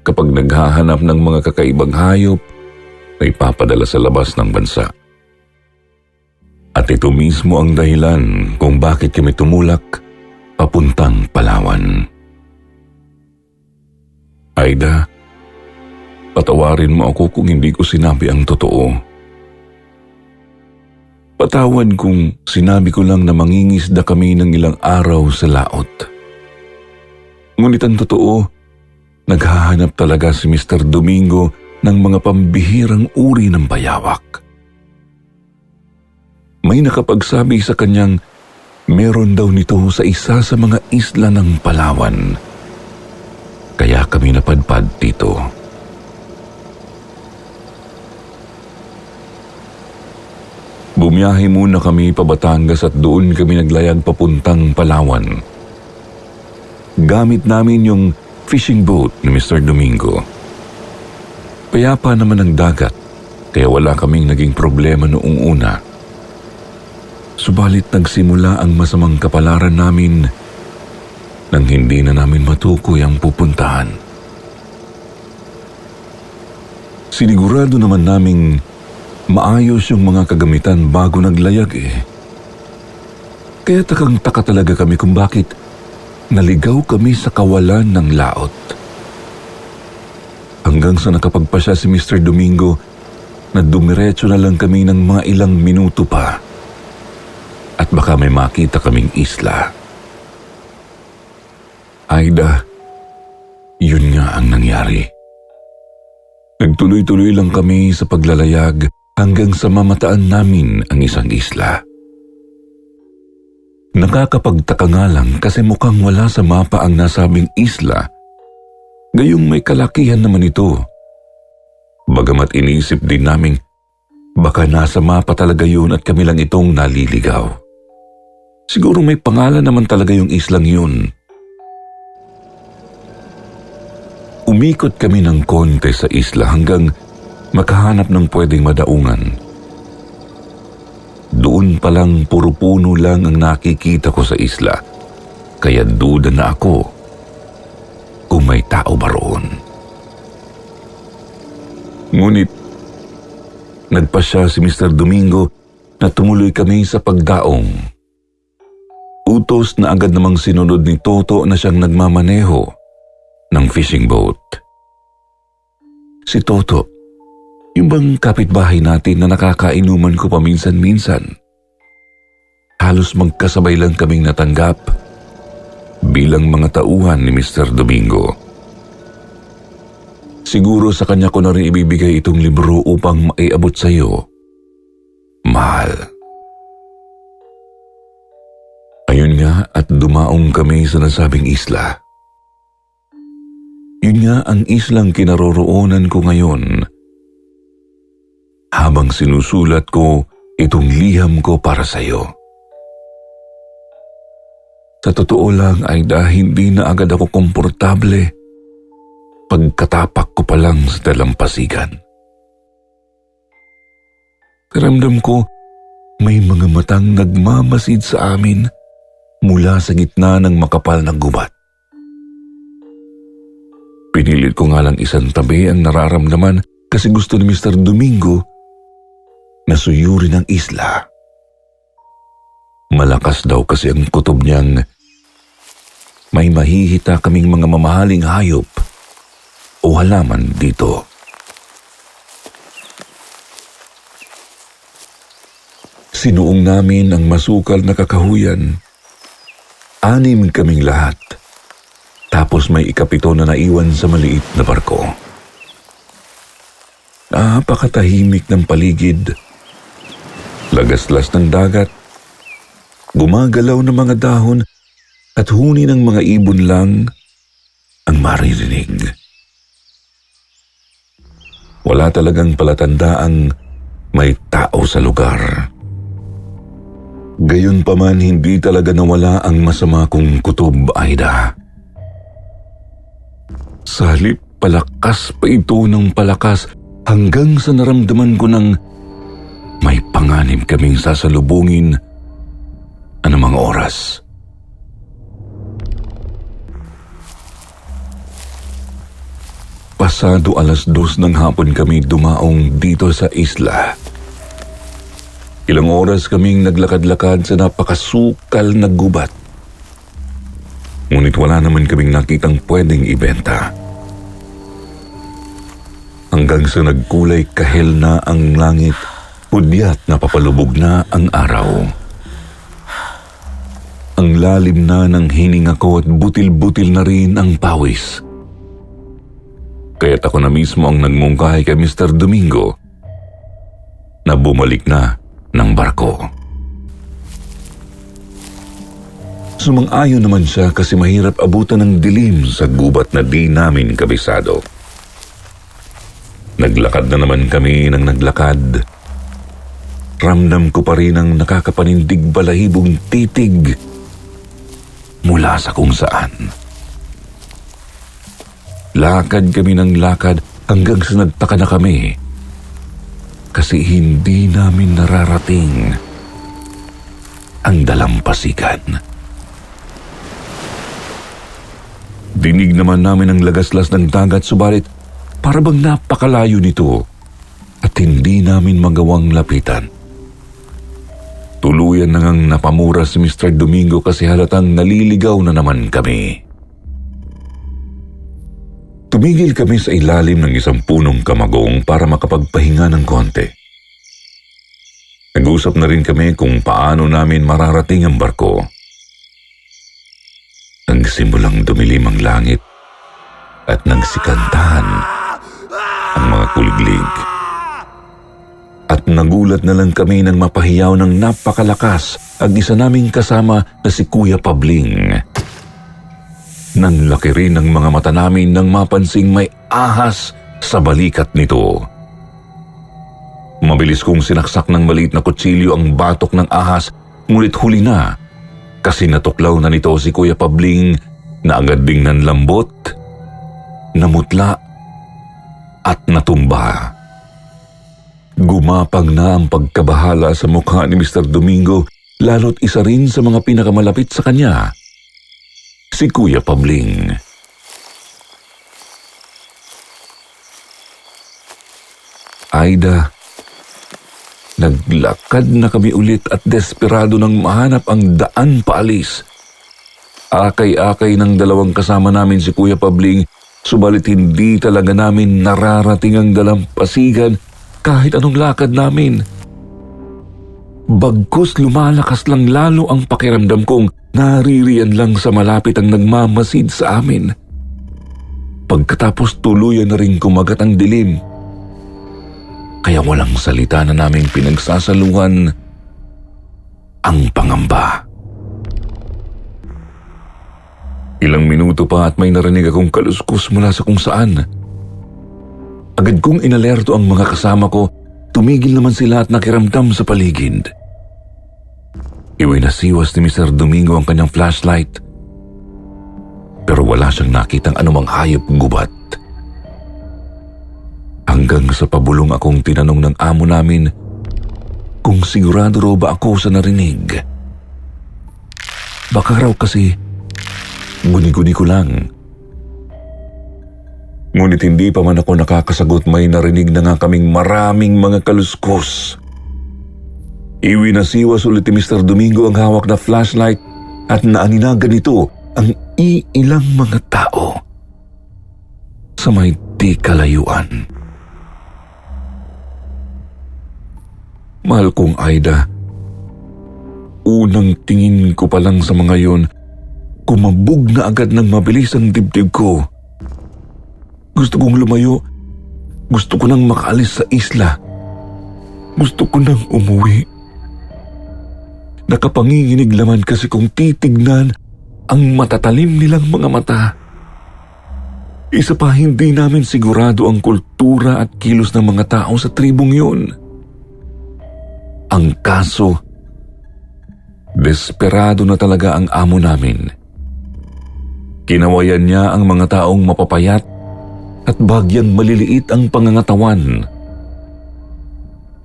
kapag naghahanap ng mga kakaibang hayop na ipapadala sa labas ng bansa. At ito mismo ang dahilan kung bakit kami tumulak papuntang Palawan. Aida, patawarin mo ako kung hindi ko sinabi ang totoo. Patawan kung sinabi ko lang na mangingisda kami ng ilang araw sa laot. Ngunit ang totoo, naghahanap talaga si Mr. Domingo ng mga pambihirang uri ng bayawak. May nakapagsabi sa kanyang meron daw nito sa isa sa mga isla ng Palawan. Kaya kami napadpad dito. Bumiyahe muna kami pa Batangas at doon kami naglayag papuntang Palawan. Gamit namin yung fishing boat ni Mr. Domingo. Payapa naman ang dagat, kaya wala kaming naging problema noong una. Subalit nagsimula ang masamang kapalaran namin nang hindi na namin matukoy ang pupuntahan. Sinigurado naman naming maayos yung mga kagamitan bago naglayag eh. Kaya takang-taka talaga kami kung bakit naligaw kami sa kawalan ng laot. Hanggang sa nakapagpasya si Mr. Domingo na dumiretso na lang kami ng mga ilang minuto pa at baka may makita kaming isla. Aida, yun nga ang nangyari. Nagtuloy-tuloy lang kami sa paglalayag hanggang sa mamataan namin ang isang isla. Nakakapagtaka nga lang kasi mukhang wala sa mapa ang nasabing isla, gayong may kalakihan naman ito. Bagamat inisip din namin, baka nasa mapa talaga yun at kami lang itong naliligaw. Siguro may pangalan naman talaga yung islang yun. Umikot kami ng konti sa isla hanggang makahanap ng pwedeng madaungan. Doon pa lang puro puno lang ang nakikita ko sa isla, kaya duda na ako kung may tao ba roon. Ngunit nagpasya si Mr. Domingo na tumuloy kami sa pagdaong. Utos na agad namang sinunod ni Toto na siyang nagmamaneho ng fishing boat. Si Toto, yung bang kapitbahay natin na nakakainuman ko paminsan-minsan. Halos magkasabay lang kaming natanggap bilang mga tauhan ni Mr. Domingo. Siguro sa kanya ko na rin ibibigay itong libro upang maiabot sa iyo, mahal. Ayun nga at dumaong kami sa nasabing isla. Yun nga ang islang kinaroroonan ko ngayon habang sinusulat ko itong liham ko para sa iyo. Sa totoo lang ay hindi na agad ako komportable pagkatapak ko pa lang sa dalampasigan. Karamdam ko may mga matang nagmamasid sa amin mula sa gitna ng makapal na gubat. Pinilit ko nga lang isang tabi ang nararamdaman kasi gusto ni Mr. Domingo na suyurin ang isla. Malakas daw kasi ang kutob niyang may mahihita kaming mga mamahaling hayop o halaman dito. Sinuong namin ang masukal na kakahuyan. 6 kaming lahat. Tapos may ikapito na naiwan sa maliit na barko. Napakatahimik ng paligid. Lagaslas ng dagat, gumagalaw ng mga dahon at huni ng mga ibon lang ang maririnig. Wala talagang palatandaang may tao sa lugar. Gayunpaman hindi talaga nawala ang masama kong kutob, Aida. Sa halip palakas pa ito ng palakas hanggang sa naramdaman ko ng may panganib kaming sasalubungin anumang oras. Pasado 2:00 ng hapon kami dumaong dito sa isla. Ilang oras kaming naglakad-lakad sa napakasukal na gubat. Ngunit wala naman kaming nakitang pwedeng ibenta. Hanggang sa nagkulay kahel na ang langit, pudyat na papalubog na ang araw. Ang lalim na ng hininga ko at butil-butil na rin ang pawis. Kaya't ako na mismo ang nagmungkahi kay Mr. Domingo na bumalik na ng barko. Sumang-ayon naman siya kasi mahirap abutan ng dilim sa gubat na di namin kabisado. Naglakad na naman kami ng naglakad. Ramdam ko pa rin ang nakakapanindig balahibong titig mula sa kung saan. Lakad kami ng lakad hanggang sa nagtaka na kami kasi hindi namin nararating ang dalampasigan. Dinig naman namin ang lagaslas ng dagat subalit para bang napakalayo nito at hindi namin magawang lapitan. Tuluyan na ngang napamura si Mr. Domingo kasi halatang naliligaw na naman kami. Tumigil kami sa ilalim ng isang punong kamagong para makapagpahinga ng konti. Nag-usap na rin kami kung paano namin mararating ang barko. Nagsimulang dumilim ang langit at nagsikantahan ang mga kuliglig. At nagulat na lang kami nang mapahiyaw ng napakalakas ang isa naming kasama na si Kuya Pabling. Nanlaki rin ang mga mata namin nang mapansing may ahas sa balikat nito. Mabilis kong sinaksak ng maliit na kutsilyo ang batok ng ahas, ngunit huli na kasi natuklaw na nito si Kuya Pabling na agad ding nanlambot, namutla at natumba. Gumapang na ang pagkabahala sa mukha ni Mr. Domingo, lalo't isa rin sa mga pinakamalapit sa kanya, si Kuya Pabling. Aida, naglakad na kami ulit at desperado nang mahanap ang daan paalis. Akay-akay ng dalawang kasama namin si Kuya Pabling, subalit hindi talaga namin nararating ang dalampasigan kahit anong lakad namin. Bagkus lumalakas lang lalo ang pakiramdam kong naririyan lang sa malapit ang nagmamasid sa amin. Pagkatapos tuluyan na rin kumagat ang dilim. Kaya walang salita na naming pinagsasaluhan ang pangamba. Ilang minuto pa at may narinig akong kaluskos mula sa kung saan. Agad kong inalerto ang mga kasama ko, tumigil naman sila at nakiramdam sa paligid. Iwinasiwas ni Mr. Domingo ang kanyang flashlight, pero wala siyang nakitang anumang hayop gubat. Hanggang sa pabulong akong tinanong ng amo namin kung sigurado raw ba ako sa narinig. Baka raw kasi guni-guni ko lang. Ngunit hindi pa man ako nakakasagot, may narinig na nga kaming maraming mga kaluskos. Iwinasiwas ulit ni Mr. Domingo ang hawak na flashlight at naaninagan nito ang iilang mga tao sa may di kalayuan. Mahal kong Aida, unang tingin ko pa lang sa mga yon, kumabog na agad ng mabilis ang dibdib ko. Gusto kong lumayo. Gusto ko nang makaalis sa isla. Gusto ko nang umuwi. Nakapanginginig laman kasi kung titignan ang matatalim nilang mga mata. Isa pa, hindi namin sigurado ang kultura at kilos ng mga tao sa tribong yun. Ang kaso, desperado na talaga ang amo namin. Kinawayan niya ang mga taong mapapayat at bagyang maliliit ang pangangatawan.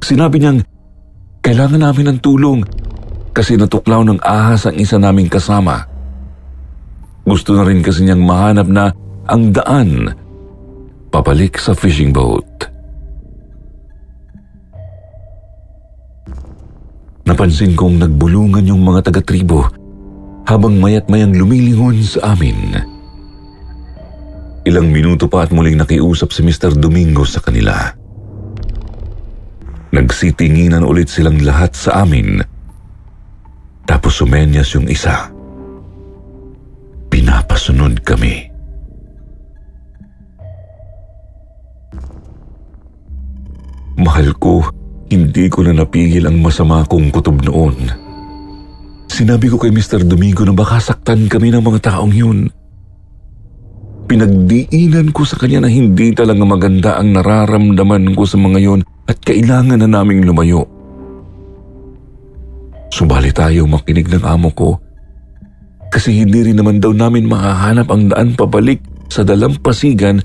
Sinabi niyang kailangan namin ng tulong kasi natuklaw ng ahas ang isa naming kasama. Gusto na rin kasi niyang mahanap na ang daan papalik sa fishing boat. Napansin kong nagbulungan yung mga taga-tribo habang mayat-mayang lumilingon sa amin. Ilang minuto pa at muling nakiusap si Mr. Domingo sa kanila. Nagsitinginan ulit silang lahat sa amin. Tapos sumenyas yung isa. Pinapasunod kami. Mahal ko, hindi ko na napigil ang masama kong kutob noon. Sinabi ko kay Mr. Domingo na baka saktan kami ng mga taong yun. Pinagdiinan ko sa kanya na hindi talaga maganda ang nararamdaman ko sa mga yun at kailangan na naming lumayo. Subalit tayo makinig ng amo ko kasi hindi rin naman daw namin mahahanap ang daan pabalik sa dalampasigan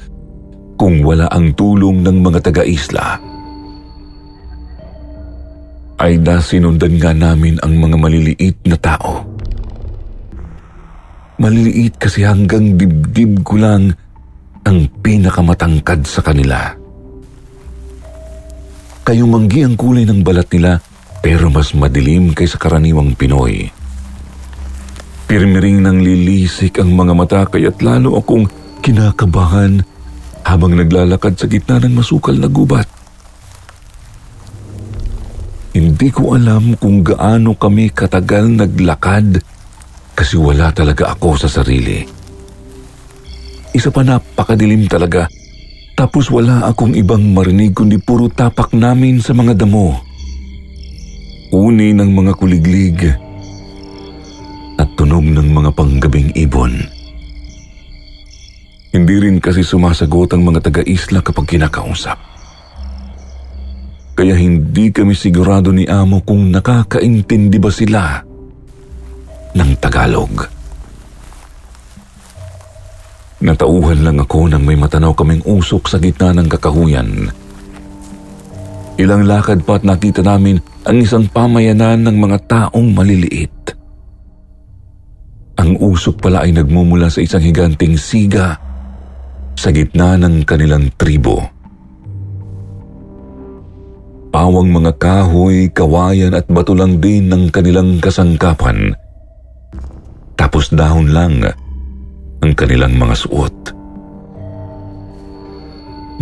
kung wala ang tulong ng mga taga-isla. Aida, sinundan nga namin ang mga maliliit na tao. Maliliit kasi hanggang dibdib ko lang ang pinakamatangkad sa kanila. Kayumanggi ang kulay ng balat nila pero mas madilim kaysa karaniwang Pinoy. Pirmiring nang lilisik ang mga mata kaya't lalo akong kinakabahan habang naglalakad sa gitna ng masukal na gubat. Hindi ko alam kung gaano kami katagal naglakad kasi wala talaga ako sa sarili. Isa pa napakadilim talaga. Tapos wala akong ibang marinig kundi puro tapak namin sa mga damo. Uni ng mga kuliglig at tunog ng mga panggabing ibon. Hindi rin kasi sumasagot ang mga taga-isla kapag kinakausap. Kaya hindi kami sigurado ni Amo kung nakakaintindi ba sila ng Tagalog. Natauhan lang ako nang may matanaw kaming usok sa gitna ng kakahuyan. Ilang lakad pa at nakita namin ang isang pamayanan ng mga taong maliliit. Ang usok pala ay nagmumula sa isang higanting siga sa gitna ng kanilang tribo. Pawang mga kahoy, kawayan at bato lang din ng kanilang kasangkapan. Tapos dahon lang ang kanilang mga suot.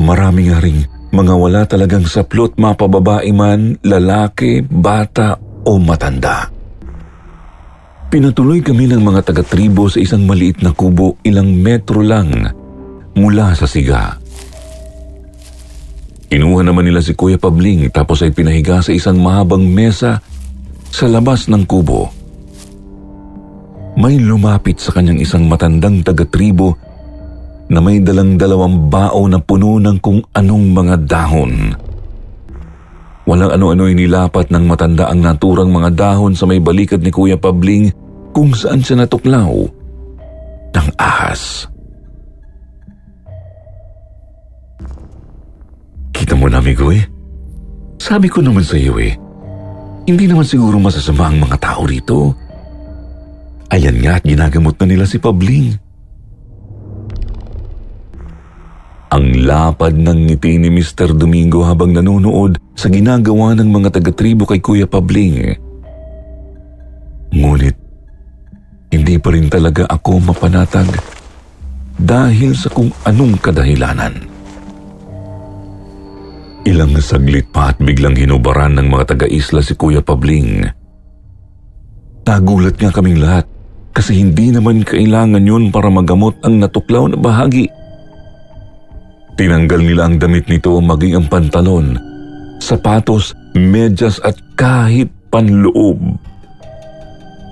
Marami nga ring mga wala talagang saplot, mapababae man, lalaki, bata o matanda. Pinatuloy kami ng mga taga-tribo sa isang maliit na kubo ilang metro lang mula sa siga. Kinuha naman nila si Kuya Pabling tapos ay pinahiga sa isang mahabang mesa sa labas ng kubo. May lumapit sa kanyang isang matandang taga-tribo na may dalang-dalawang bao na puno ng kung anong mga dahon. Walang ano-ano inilapat ng matanda ang naturang mga dahon sa may balikat ni Kuya Pabling kung saan siya natuklaw ng ahas. Kita mo na, amigo Sabi ko naman sa iyo hindi naman siguro masasama ang mga tao rito. Ayan nga at ginagamot na nila si Pabling. Ang lapad ng ngiti ni Mr. Domingo habang nanonood sa ginagawa ng mga taga-tribo kay Kuya Pabling. Ngunit, hindi pa rin talaga ako mapanatag dahil sa kung anong kadahilanan. Ilang saglit pa at biglang hinubaran ng mga taga-isla si Kuya Pabling. Nagulat nga kaming lahat kasi hindi naman kailangan yun para magamot ang natuklaw na bahagi. Tinanggal nila ang damit nito maging ang pantalon, sapatos, medyas at kahit panloob.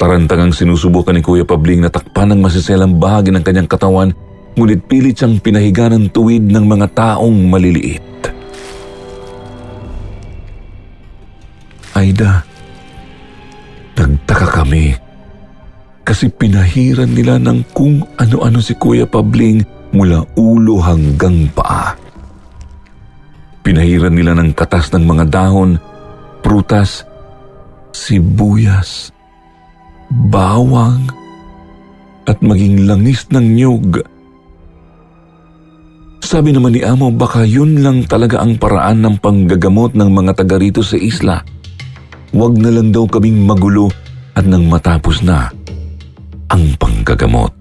Tarantangang sinusubukan ni Kuya Pabling na takpan ng masiselang bahagi ng kanyang katawan, ngunit pilit siyang pinahiga ng tuwid ng mga taong maliliit. Aida, nagtaka kami kasi pinahiran nila ng kung ano-ano si Kuya Pabling mula ulo hanggang paa. Pinahiran nila ng katas ng mga dahon, prutas, sibuyas, bawang, at maging langis ng niyog. Sabi naman ni Amo baka yun lang talaga ang paraan ng panggagamot ng mga taga rito sa isla. Huwag na lang daw kaming magulo at nang matapos na ang panggagamot.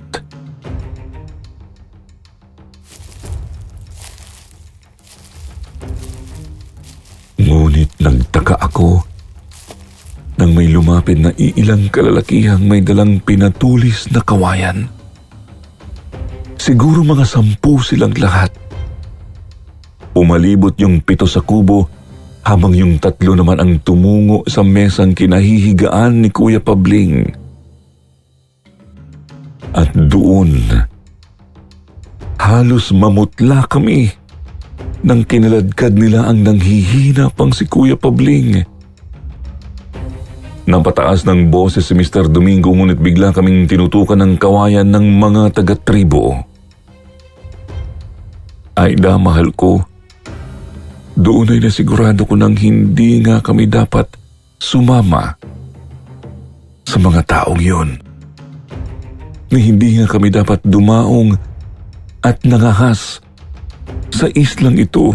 Ngunit nagtaka ako nang may lumapit na iilang kalalakihang may dalang pinatulis na kawayan. Siguro mga 10 silang lahat. Umalibot yung 7 sa kubo habang yung 3 naman ang tumungo sa mesang kinahihigaan ni Kuya Pabling. At doon, halos mamutla kami nang kinaladkad nila ang nanghihina pang si Kuya Pabling. Napataas ng boses si Mr. Domingo ngunit bigla kaming tinutukan ng kawayan ng mga taga-tribo. Aida, mahal ko, doon ay nasigurado ko nang hindi nga kami dapat sumama sa mga taong yun. Na hindi nga kami dapat dumaong at nangahas sa islang ito.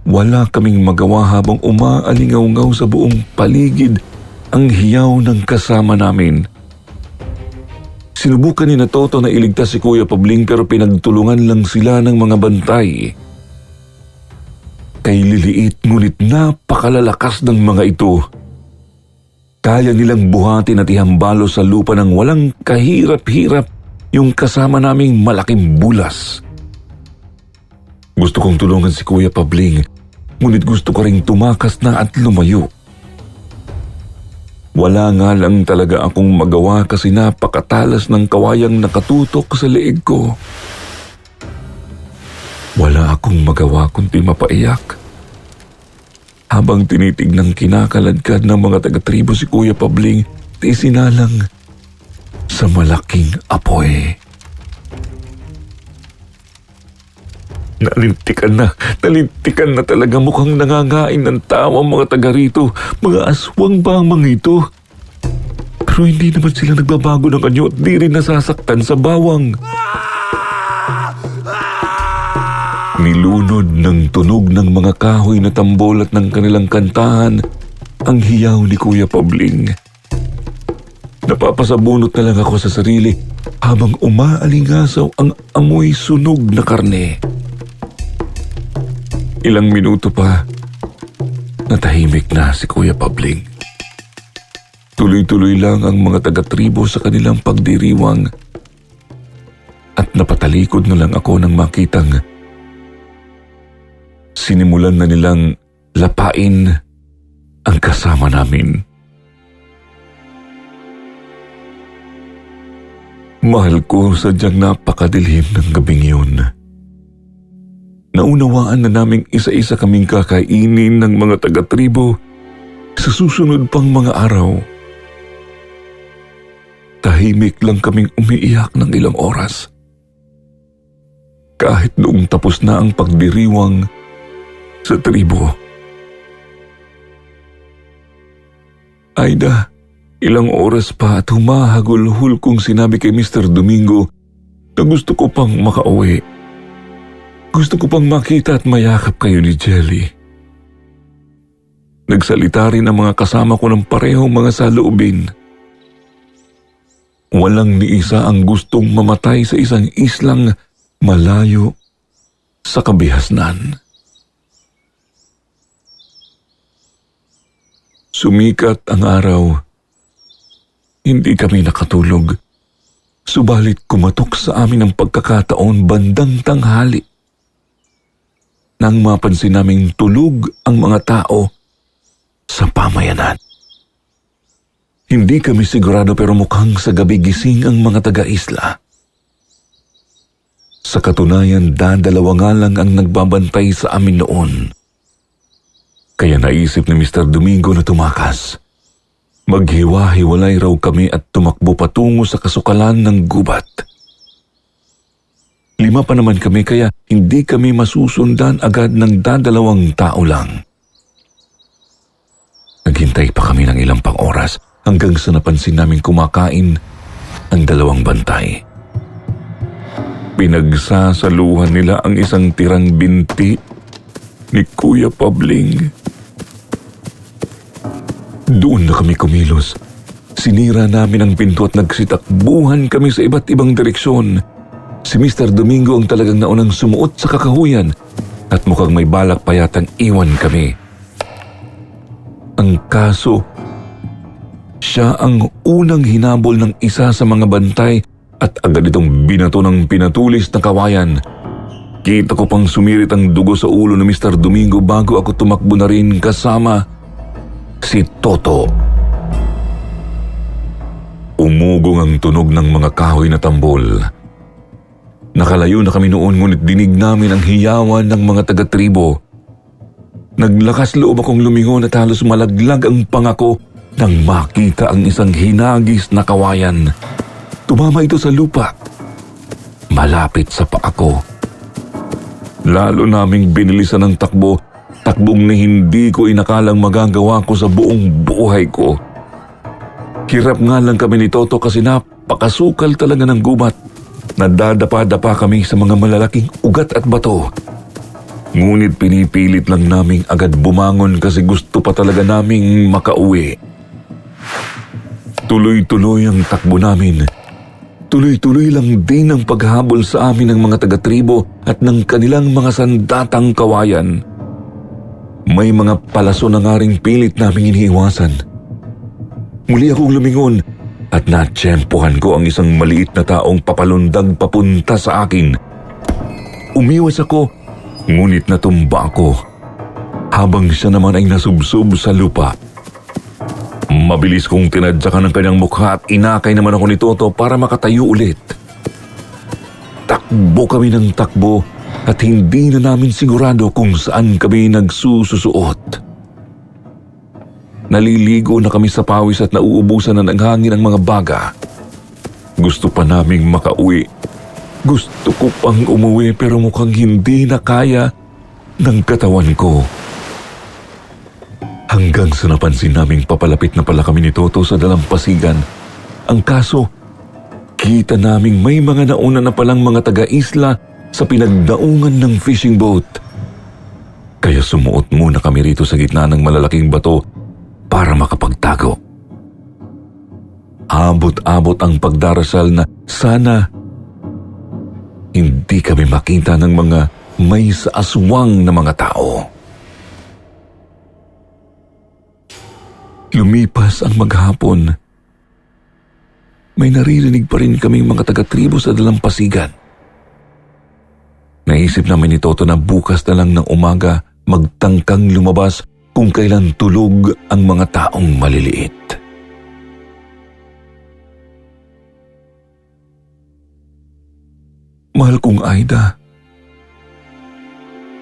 Wala kaming magawa habang umaalingaw-ngaw sa buong paligid ang hiyaw ng kasama namin. Sinubukan ni na Toto na iligtas si Kuya Pabling pero pinagtulungan lang sila ng mga bantay. Kay liliit ngunit napakalalakas ng mga ito. Kaya nilang buhatin at ihambalo sa lupa ng walang kahirap-hirap yung kasama naming malaking bulas. Gusto kong tulungan si Kuya Pabling, ngunit gusto ko ring tumakas na at lumayo. Wala nga lang talaga akong magawa kasi napakatalas ng kawayang nakatutok sa leeg ko. Wala akong magawa kundi mapaiyak. Habang tinitig kinakaladkad ng mga taga-tribo si Kuya Pabling, isinalang sa malaking apoy. Nalintikan na talaga, mukhang nangangain ng tawa ang mga taga rito. Mga aswang ba ang mga ito? Pero hindi naman sila nagbabago ng anyo at di rin nasasaktan sa bawang. Nilunod ng tunog ng mga kahoy na tambol at ng kanilang kantahan ang hiyaw ni Kuya Pabling. Napapasabunot na lang ako sa sarili habang umaalingasaw ang amoy sunog na karne. Ilang minuto pa, natahimik na si Kuya Pabling. Tuloy-tuloy lang ang mga taga-tribo sa kanilang pagdiriwang at napatalikod na lang ako nang makitang sinimulan na nilang lapain ang kasama namin. Mahal ko, sadyang napakadilim ng gabing yun. Naunawaan na naming isa-isa kaming kakainin ng mga taga-tribo sa susunod pang mga araw. Tahimik lang kaming umiiyak ng ilang oras. Kahit noong tapos na ang pagdiriwang sa tribo. Aida, ilang oras pa at humahagulhul kong sinabi kay Mr. Domingo na gusto ko pang makauwi. Gusto ko pang makita at mayakap kayo ni Jelly. Nagsalita rin ang mga kasama ko ng parehong mga saloobin. Walang ni isa ang gustong mamatay sa isang islang malayo sa kabihasnan. Sumikat ang araw. Hindi kami nakatulog. Subalit kumatok sa amin ang pagkakataon bandang tanghali. Nang mapansin naming tulog ang mga tao sa pamayanan. Hindi kami sigurado pero mukhang sa gabi gising ang mga taga-isla. Sa katunayan, dalawa nga lang ang nagbabantay sa amin noon. Kaya naisip ni Mr. Domingo na tumakas. Maghiwa-hiwalay raw kami at tumakbo patungo sa kasukalan ng gubat. 5 pa naman kami kaya hindi kami masusundan agad ng 2 tao lang. Naghintay pa kami ng ilang pang oras hanggang sa napansin namin kumakain ang 2 bantay. Pinagsasaluhan nila ang isang tirang binti ni Kuya Pabling. Doon na kami kumilos. Sinira namin ang pinto at nagsitakbuhan kami sa iba't ibang direksyon. Si Mr. Domingo ang talagang naunang sumuot sa kakahuyan at mukhang may balak pa yatang iwan kami. Ang kaso, siya ang unang hinabol ng isa sa mga bantay at agad itong binato ng pinatulis na kawayan. Kita ko pang sumirit ang dugo sa ulo ni Mr. Domingo bago ako tumakbo na rin kasama si Toto. Umugong ang tunog ng mga kahoy na tambol. Nakalayo na kami noon ngunit dinig namin ang hiyawan ng mga taga-tribo. Naglakas loob akong lumingon at halos malaglag ang pangako nang makita ang isang hinagis na kawayan. Tumama ito sa lupa, malapit sa paa ko. Lalo naming binilisan ng takbo, takbong na hindi ko inakalang magagawa ko sa buong buhay ko. Hirap nga lang kami ni Toto kasi napakasukal talaga ng gubat. Nadadapa-dapa kami sa mga malalaking ugat at bato. Ngunit pinipilit lang naming agad bumangon kasi gusto pa talaga naming makauwi. Tuloy-tuloy ang takbo namin. Tuloy-tuloy lang din ang paghabol sa amin ng mga taga-tribo at ng kanilang mga sandatang kawayan. May mga palaso na nga ring pilit naming iniiwasan. Muli akong lumingon at natsyempohan ko ang isang maliit na taong papalundag papunta sa akin. Umiwas ako, ngunit natumba ako, habang siya naman ay nasubsob sa lupa. Mabilis kong tinadyakan ang kanyang mukha at inakay naman ako ni Toto para makatayo ulit. Takbo kami ng takbo at hindi na namin sigurado kung saan kami nagsususuot. Naliligo na kami sa pawis at nauubusan na ng hangin ang mga baga. Gusto pa naming makauwi. Gusto ko pang umuwi pero mukhang hindi na kaya ng katawan ko. Hanggang sa napansin naming papalapit na pala kami ni Toto sa dalampasigan. Ang kaso, kita naming may mga nauna na palang mga taga-isla sa pinagdaungan ng fishing boat. Kaya sumuot muna kami rito sa gitna ng malalaking bato para makapagtago. Abot-abot ang pagdarasal na sana hindi kami makita ng mga may sa aswang na mga tao. Lumipas ang maghapon. May naririnig pa rin kaming mga taga-tribo sa dalampasigan. Naisip namin ni Toto na bukas na lang ng umaga magtangkang lumabas kung kailan tulog ang mga taong maliliit. Mahal kong Aida,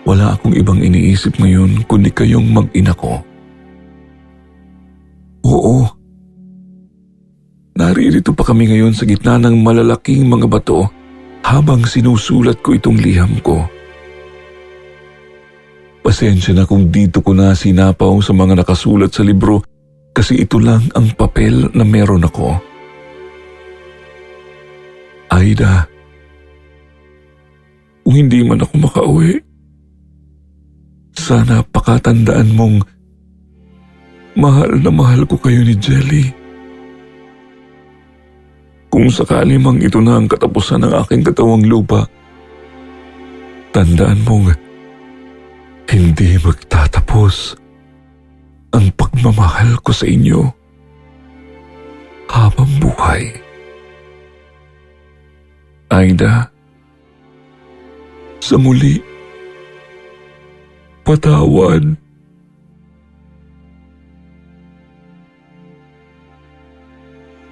wala akong ibang iniisip ngayon kundi kayong mag-ina ko. Oo, naririto pa kami ngayon sa gitna ng malalaking mga bato habang sinusulat ko itong liham ko. Pasensya na kung dito ko na sinapaw sa mga nakasulat sa libro kasi ito lang ang papel na meron ako. Aida, kung hindi man ako makauwi, sana pakatandaan mong mahal na mahal ko kayo ni Jelly. Kung sakali mang ito na ang katapusan ng aking katawang lupa, tandaan mong hindi magtatapos ang pagmamahal ko sa inyo habang buhay. Aida, sa muli, patawad.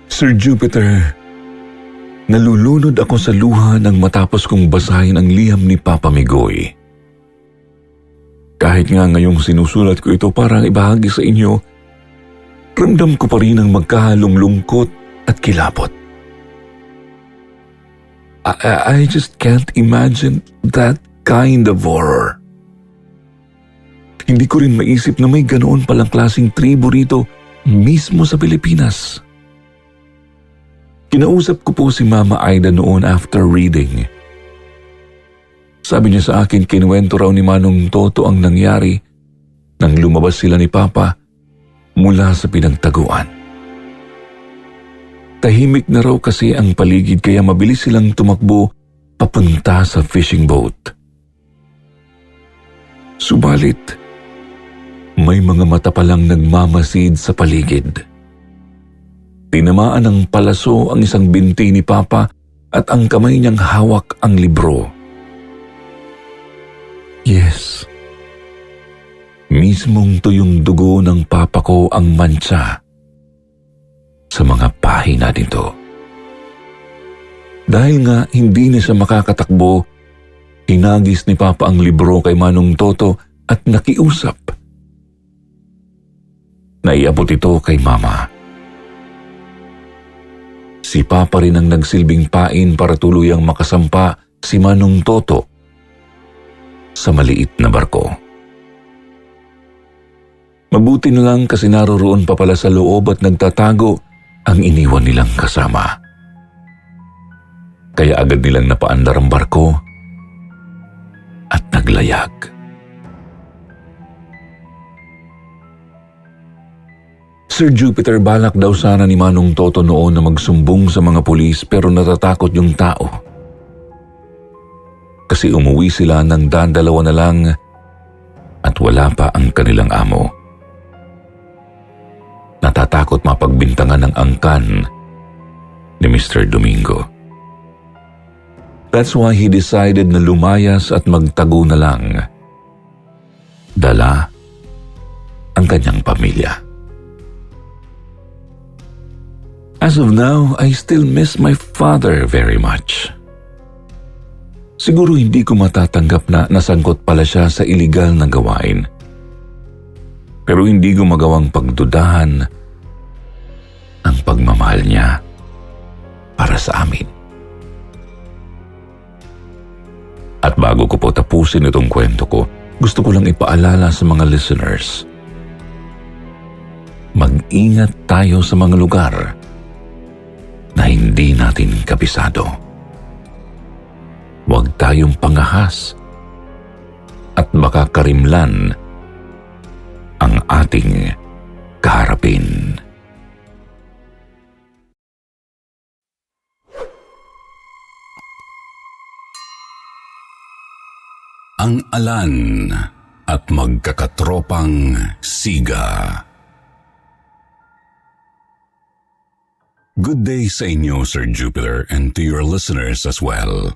Sir Jupiter, nalulunod ako sa luha nang matapos kong basahin ang liham ni Papa Migoy. Kahit nga ngayong sinusulat ko ito para ibahagi sa inyo, ramdam ko pa rin ang magkahalong lungkot at kilabot. I just can't imagine that kind of horror. Hindi ko rin maisip na may ganoon palang klaseng tribo rito mismo sa Pilipinas. Kinausap ko po si Mama Aida noon after reading. Sabi niya sa akin kinuwento raw ni Manong Toto ang nangyari nang lumabas sila ni Papa mula sa pinagtaguan. Tahimik na raw kasi ang paligid kaya mabilis silang tumakbo papunta sa fishing boat. Subalit, may mga mata palang nagmamasid sa paligid. Tinamaan ng palaso ang isang binti ni Papa at ang kamay niyang hawak ang libro. Yes, mismong tuyong dugo ng Papa ko ang mantsa sa mga pahina nito. Dahil nga hindi na siya makakatakbo, hinagis ni Papa ang libro kay Manong Toto at nakiusap. Naiabot ito kay Mama. Si Papa rin ang nagsilbing pain para tuluyang makasampa si Manong Toto sa maliit na barko. Mabuti na lang kasi naroroon pa pala sa loob at nagtatago ang iniwan nilang kasama. kaya agad nilang napaandar ang barko at naglayag. Sir Jupiter, balak daw sana ni Manong Toto noon na magsumbong sa mga pulis pero natatakot yung tao. Kasi umuwi sila ng dadalawa na lang at wala pa ang kanilang amo. Natatakot mapagbintangan ng angkan ni Mr. Domingo. That's why he decided na lumayas at magtago na lang. Dala ang kanyang pamilya. As of now, I still miss my father very much. Siguro hindi ko matatanggap na nasangkot pala siya sa iligal na gawain. Pero hindi ko magawang pagdudahan ang pagmamahal niya para sa amin. At bago ko po tapusin itong kwento ko, gusto ko lang ipaalala sa mga listeners. Mag-ingat tayo sa mga lugar na hindi natin kabisado. Huwag tayong pangahas at baka karimlan ang ating kaharapin. Ang Alan at Magkakatropang Siga. Good day sa inyo, Sir Jupiter, and to your listeners as well.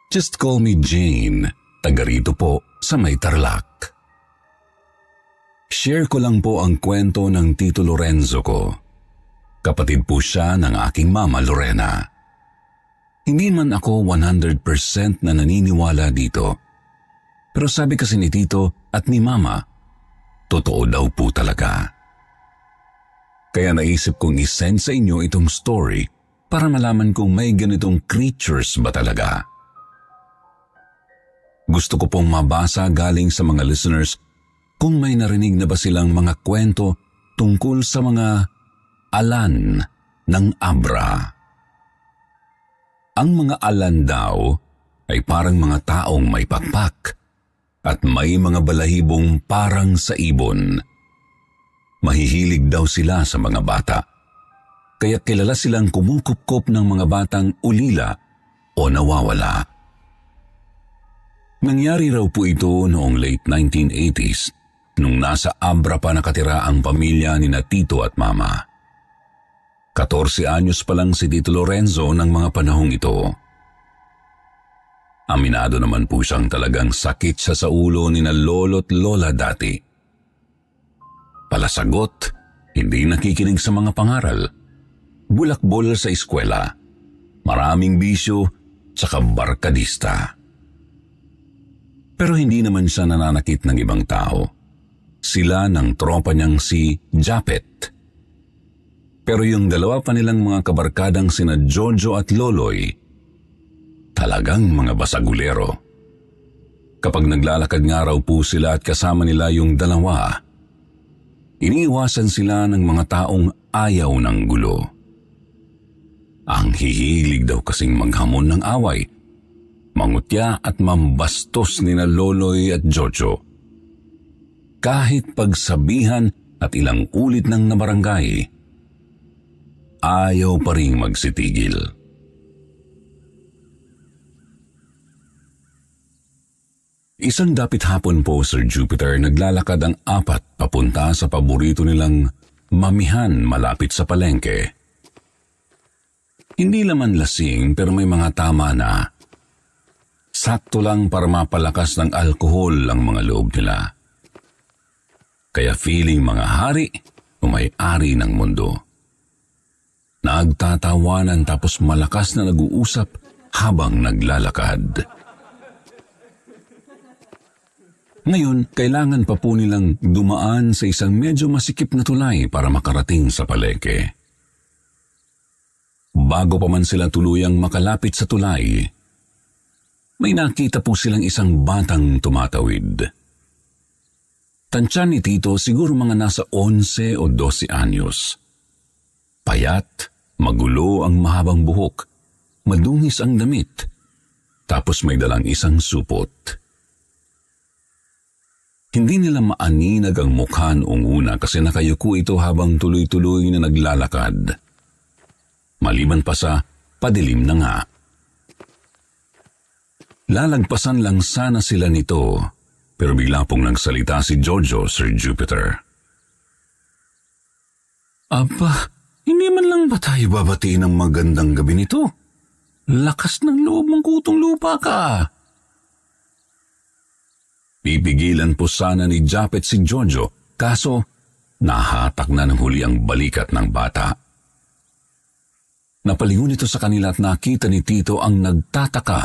Just call me Jane, taga rito po sa May Tarlac. Share ko lang po ang kwento ng Tito Lorenzo ko. Kapatid po siya ng aking mama Lorena. Hindi man ako 100% na naniniwala dito. Pero sabi kasi ni Tito at ni Mama, totoo daw po talaga. Kaya naisip kong isend sa inyo itong story para malaman kung may ganitong creatures ba talaga. Gusto ko pong mabasa galing sa mga listeners kung may narinig na ba silang mga kwento tungkol sa mga alan ng Abra. Ang mga alan daw ay parang mga taong may pakpak at may mga balahibong parang sa ibon. Mahihilig daw sila sa mga bata, kaya kilala silang kumukupkop ng mga batang ulila o nawawala. Nangyari raw po ito noong late 1980s, nung nasa Abra pa nakatira ang pamilya ni na Tito at Mama. 14 anyos pa lang si Tito Lorenzo ng mga panahong ito. Aminado naman po siyang talagang sakit sa ulo ni na lolo't lola dati. Palasagot, hindi nakikinig sa mga pangaral, bulakbol sa eskwela, maraming bisyo, tsaka barkadista. Pero hindi naman siya nananakit ng ibang tao. Sila ng tropa niyang si Japet. Pero yung dalawa pa nilang mga kabarkadang sina Jojo at Loloy, talagang mga basagulero. Kapag naglalakad nga raw po sila at kasama nila yung dalawa, iniiwasan sila ng mga taong ayaw ng gulo. Ang hihilig daw kasing maghamon ng away, mangutya at mambastos ni na Loloy at Jojo. Kahit pagsabihan at ilang ulit ng nabarangay, ayaw pa ring magsitigil. Isang dapit hapon po, Sir Jupiter, naglalakad ang apat papunta sa paborito nilang mamihan malapit sa palengke. Hindi naman lasing pero may mga tama na. Sakto lang para mapalakas ng alkohol ang mga loob nila. Kaya feeling mga hari o may-ari ng mundo. Nagtatawanan tapos malakas na nag-uusap habang naglalakad. Ngayon, kailangan pa po nilang dumaan sa isang medyo masikip na tulay para makarating sa palengke. Bago pa man sila tuluyang makalapit sa tulay, may nakita po silang isang batang tumatawid. Tansya ni Tito siguro mga nasa 11 o 12 anyos. Payat, magulo ang mahabang buhok, madungis ang damit, tapos may dalang isang supot. Hindi nila maaninag ang mukha noong una kasi nakayuko ito habang tuloy-tuloy na naglalakad. Maliban pa sa padilim na nga. Lalagpasan lang sana sila nito, pero bigla pong nagsalita si Jojo, Sir Jupiter. Aba, hindi man lang ba tayo babatiin ng magandang gabi nito? Lakas ng loob mong kutong lupa ka. Pipigilan po sana ni Japet si Jojo, kaso nahatak na ng huli ang balikat ng bata. Napalingon ito sa kanila at nakita ni Tito ang nagtataka,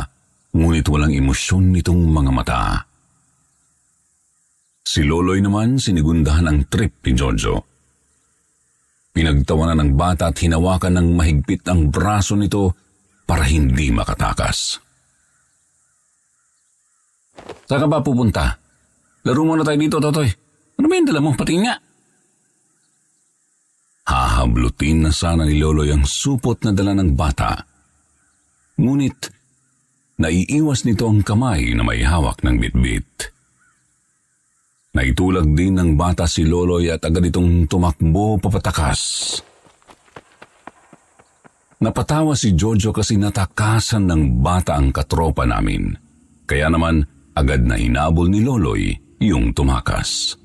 ngunit walang emosyon nitong mga mata. Si Loloy naman sinigundahan ang trip ni Jojo. Pinagtawanan ng bata at hinawakan ng mahigpit ang braso nito para hindi makatakas. Saan ka ba pupunta? Laro muna tayo dito, Totoy. Ano ba yung dala mo? Pati nga. Hahablutin na sana ni Loloy ang supot na dala ng bata. Ngunit, naiiwas nito ang kamay na may hawak ng bitbit. Naitulag din ng bata si Loloy at agad itong tumakbo papatakas. Napatawa si Jojo kasi natakasan ng bata ang katropa namin. Kaya naman, agad na hinabol ni Loloy yung tumakas.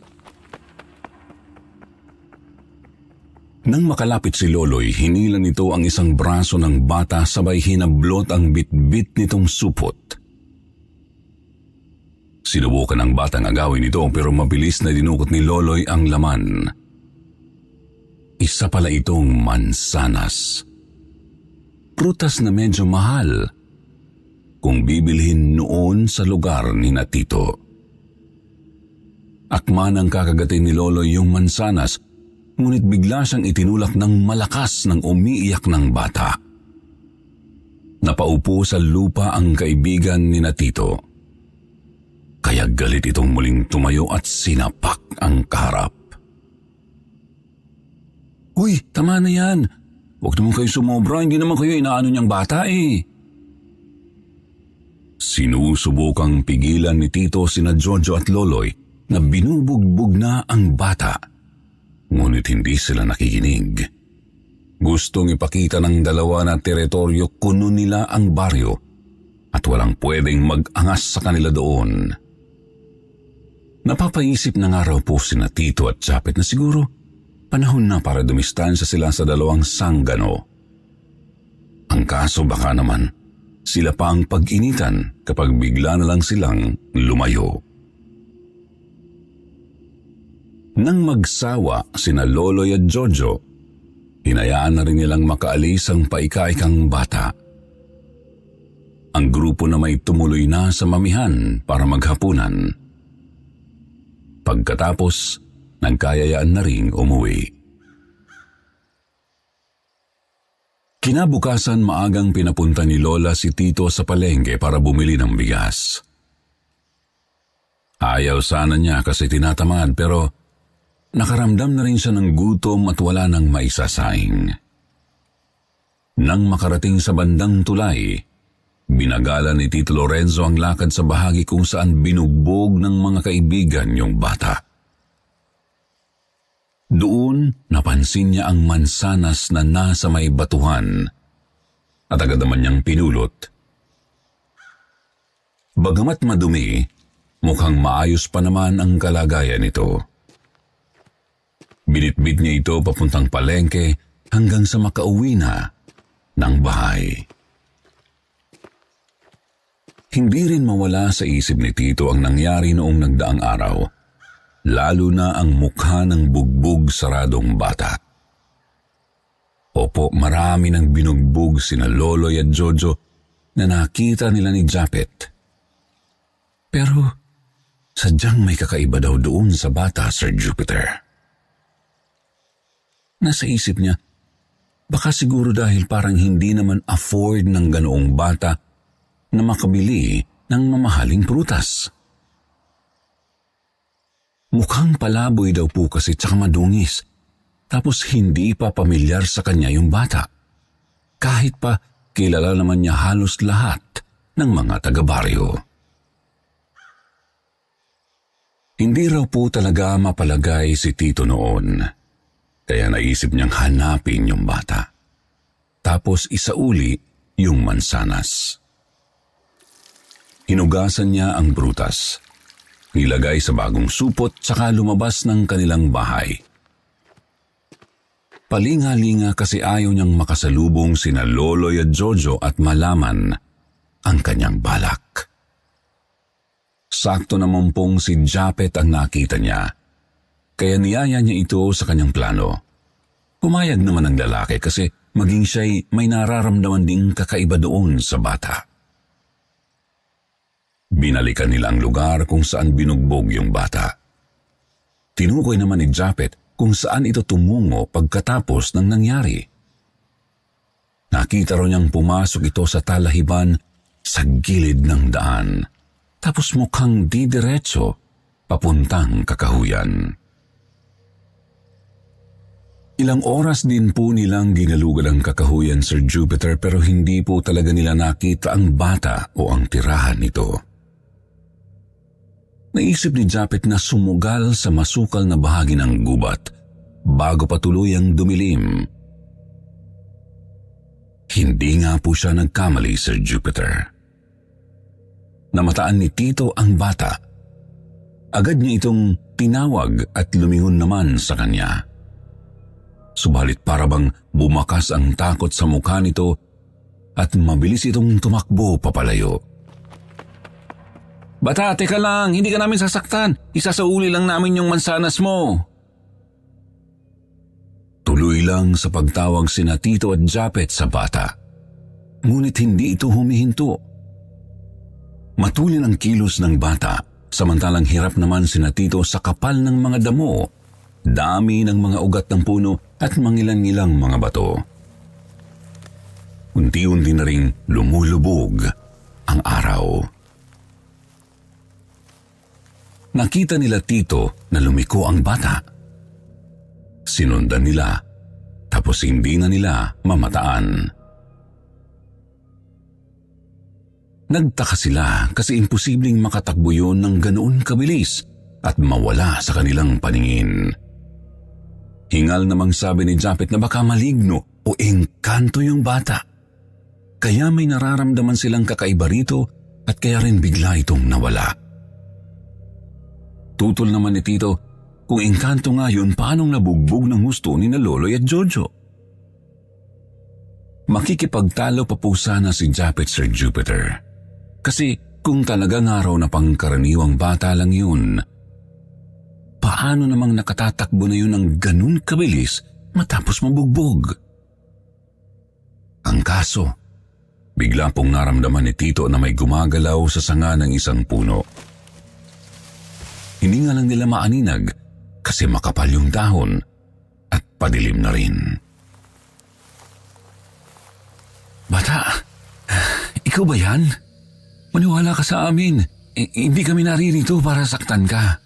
Nang makalapit si Loloy, hinila nito ang isang braso ng bata sabay hinablot ang bitbit nitong supot. Sinubukan ng batang agawin ito pero mabilis na dinukot ni Loloy ang laman. Isa pala itong mansanas. Prutas na medyo mahal kung bibilhin noon sa lugar ni na Tito. Akma nang kakagatin ni Loloy yung mansanas, ngunit bigla siyang itinulak ng malakas nang umiiyak ng bata. Napaupo sa lupa ang kaibigan ni na Tito. Kaya galit itong muling tumayo at sinapak ang kaharap. Uy, tama na yan. Huwag naman kayo sumobra, hindi naman kayo inaano niyang bata eh. Sinusubukang pigilan ni Tito sina Jojo at Loloy na binubugbog na ang bata. Ngunit hindi sila nakikinig. Gustong ipakita ng dalawa na teritoryo kuno nila ang baryo at walang pwedeng mag-angas sa kanila doon. Napapaisip na nga raw po sina Tito at Japet na siguro panahon na para dumistansya sila sa dalawang sanggano. Ang kaso baka naman sila pa ang pag-initan kapag bigla na lang silang lumayo. Nang magsawa sina Loloy at Jojo, hinayaan na rin nilang makaalis ang paika-ikang bata. Ang grupo na may tumuloy na sa mamihan para maghapunan. Pagkatapos, nagkayayaan na ring umuwi. Kinabukasan maagang pinapunta ni Lola si Tito sa palengke para bumili ng bigas. Ayaw sana niya kasi tinatamad pero nakaramdam na rin siya ng gutom at wala nang maisasaing. Nang makarating sa bandang tulay, binagala ni Tito Lorenzo ang lakad sa bahagi kung saan binugbog ng mga kaibigan yung bata. Doon, napansin niya ang mansanas na nasa may batuhan at agad naman niyang pinulot. Bagamat madumi, mukhang maayos pa naman ang kalagayan nito. Binitbit niya ito papuntang palengke hanggang sa makauwi na ng bahay. Hindi rin mawala sa isip ni Tito ang nangyari noong nagdaang araw, lalo na ang mukha ng bugbog saradong bata. Opo, marami nang binugbog sina Loloy at Jojo na nakita nila ni Japet. Pero sadyang may kakaiba daw doon sa bata, Sir Jupiter. Nasa isip niya, baka siguro dahil parang hindi naman afford ng ganoong bata na makabili ng mamahaling prutas. Mukhang palaboy daw po kasi tsaka madungis, tapos hindi pa pamilyar sa kanya yung bata. Kahit pa kilala naman niya halos lahat ng mga taga-baryo. Hindi raw po talaga mapalagay si Tito noon, kaya naisip niyang hanapin yung bata. Tapos isauli yung mansanas. Hinugasan niya ang prutas, nilagay sa bagong supot saka lumabas ng kanilang bahay. Palinga-linga kasi ayaw niyang makasalubong sina Loloy at Jojo at malaman ang kanyang balak. Sakto naman pong si Japet ang nakita niya, kaya niyaya niya ito sa kanyang plano. Pumayag naman ang lalaki kasi maging siya'y may nararamdaman ding kakaiba doon sa bata. Binalikan nila ang lugar kung saan binugbog yung bata. Tinukoy naman ni Japet kung saan ito tumungo pagkatapos ng nangyari. Nakita raw niyang pumasok ito sa talahiban sa gilid ng daan, tapos mukhang didiretso papuntang kakahuyan. Ilang oras din po nilang ginalugan ang kakahuyan, Sir Jupiter, pero hindi po talaga nila nakita ang bata o ang tirahan nito. Naisip ni Japet na sumugal sa masukal na bahagi ng gubat bago pa tuluyang dumilim. Hindi nga po siya nagkamali, Sir Jupiter. Namataan ni Tito ang bata. Agad niya itong tinawag at lumingon naman sa kanya. Subalit para bang bumakas ang takot sa mukha nito at mabilis itong tumakbo papalayo. "Bata, teka lang, hindi ka namin sasaktan. Isasauli lang namin yung mansanas mo." Tuloy lang sa pagtawag sina Tito at Japet sa bata. Ngunit hindi ito humihinto. Matulin ang kilos ng bata, samantalang hirap naman sina Tito sa kapal ng mga damo, dami ng mga ugat ng puno at mangilan-ngilang mga bato. Unti-unti na ring lumulubog ang araw. Nakita nila Tito na lumiko ang bata. Sinundan nila, tapos hindi na nila mamataan. Nagtaka sila kasi imposibleng makatakbo yun ng ganoon kabilis at mawala sa kanilang paningin. Hingal namang sabi ni Japet na baka maligno o engkanto yung bata. Kaya may nararamdaman silang kakaiba rito at kaya rin bigla itong nawala. Tutol naman ni Tito, kung engkanto nga yun, paanong nabugbog ng husto ni na Loloy at Jojo? Makikipagtalo pa po sana si Japet, Sir Jupiter. Kasi kung talagang araw na pangkaraniwang bata lang yun, paano namang nakatatakbo na yun ng ganun kabilis matapos mabugbog? Ang kaso, bigla pong naramdaman ni Tito na may gumagalaw sa sanga ng isang puno. Hindi nga lang nila maaninag kasi makapal yung dahon at padilim na rin. "Bata, ikaw ba yan? Maniwala ka sa amin. Hindi kami naririto para saktan ka.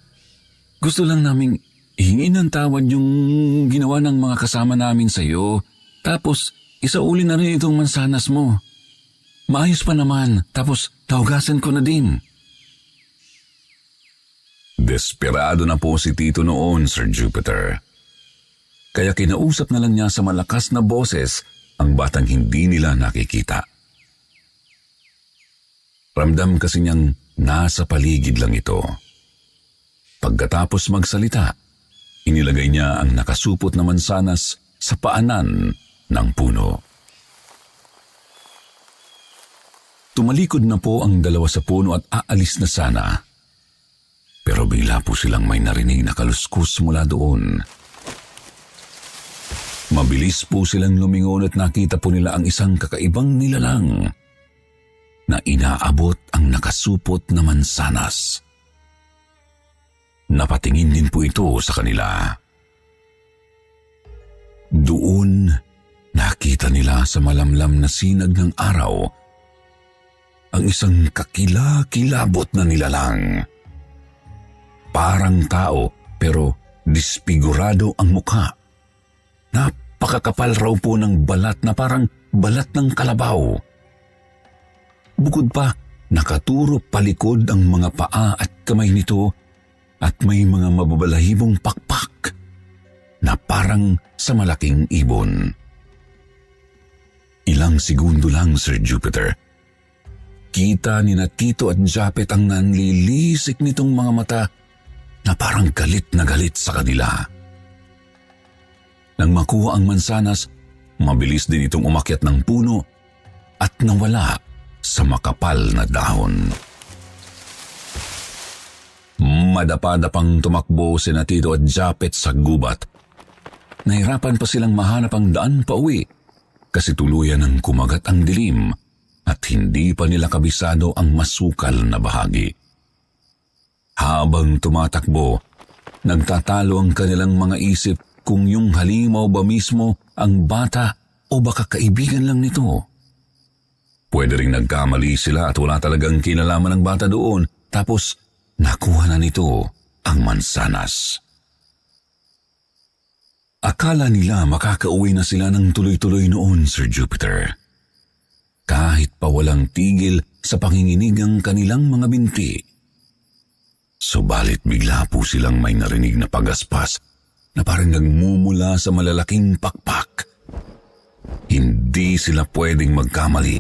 Gusto lang naming hingin ng tawad yung ginawa ng mga kasama namin sa iyo. Tapos isauli na rin itong mansanas mo. Maayos pa naman, tapos tahugasan ko na din." Desperado na po si Tito noon, Sir Jupiter. Kaya kinausap na lang niya sa malakas na boses ang batang hindi nila nakikita. Ramdam kasi niyang nasa paligid lang ito. Pagkatapos magsalita, inilagay niya ang nakasupot na mansanas sa paanan ng puno. Tumalikod na po ang dalawa sa puno at aalis na sana. Pero bigla po silang may narinig na kaluskus mula doon. Mabilis po silang lumingon at nakita po nila ang isang kakaibang nilalang na inaabot ang nakasupot na mansanas. Napatingin din po ito sa kanila. Doon, nakita nila sa malamlam na sinag ng araw ang isang kakilakilabot na nilalang. Parang tao pero disfigurado ang mukha. napakakapal raw po ng balat na parang balat ng kalabaw. Bukod pa, nakaturo palikod ang mga paa at kamay nito at may mga mababalahibong pakpak na parang sa malaking ibon. Ilang segundo lang, Sir Jupiter. Kita ni na Tito at Japet ang nanlilisik nitong mga mata na parang galit na galit sa kanila. Nang makuha ang mansanas, mabilis din itong umakyat ng puno at nawala sa makapal na dahon. Madapa-dapang tumakbo sina Tito at Japet sa gubat. Nahirapan pa silang mahanap ang daan pa uwi kasi tuluyan ng kumagat ang dilim at hindi pa nila kabisado ang masukal na bahagi. Habang tumatakbo, nagtatalo ang kanilang mga isip kung yung halimaw ba mismo ang bata o baka kaibigan lang nito. Pwede ring nagkamali sila at wala talagang kinalaman ng bata doon tapos nakuha na nito ang mansanas. Akala nila makakauwi na sila ng tuloy-tuloy noon, Sir Jupiter. Kahit pa walang tigil sa panginginig ang kanilang mga binti. Subalit bigla po silang may narinig na pagaspas na parang nagmumula sa malalaking pakpak. Hindi sila pwedeng magkamali.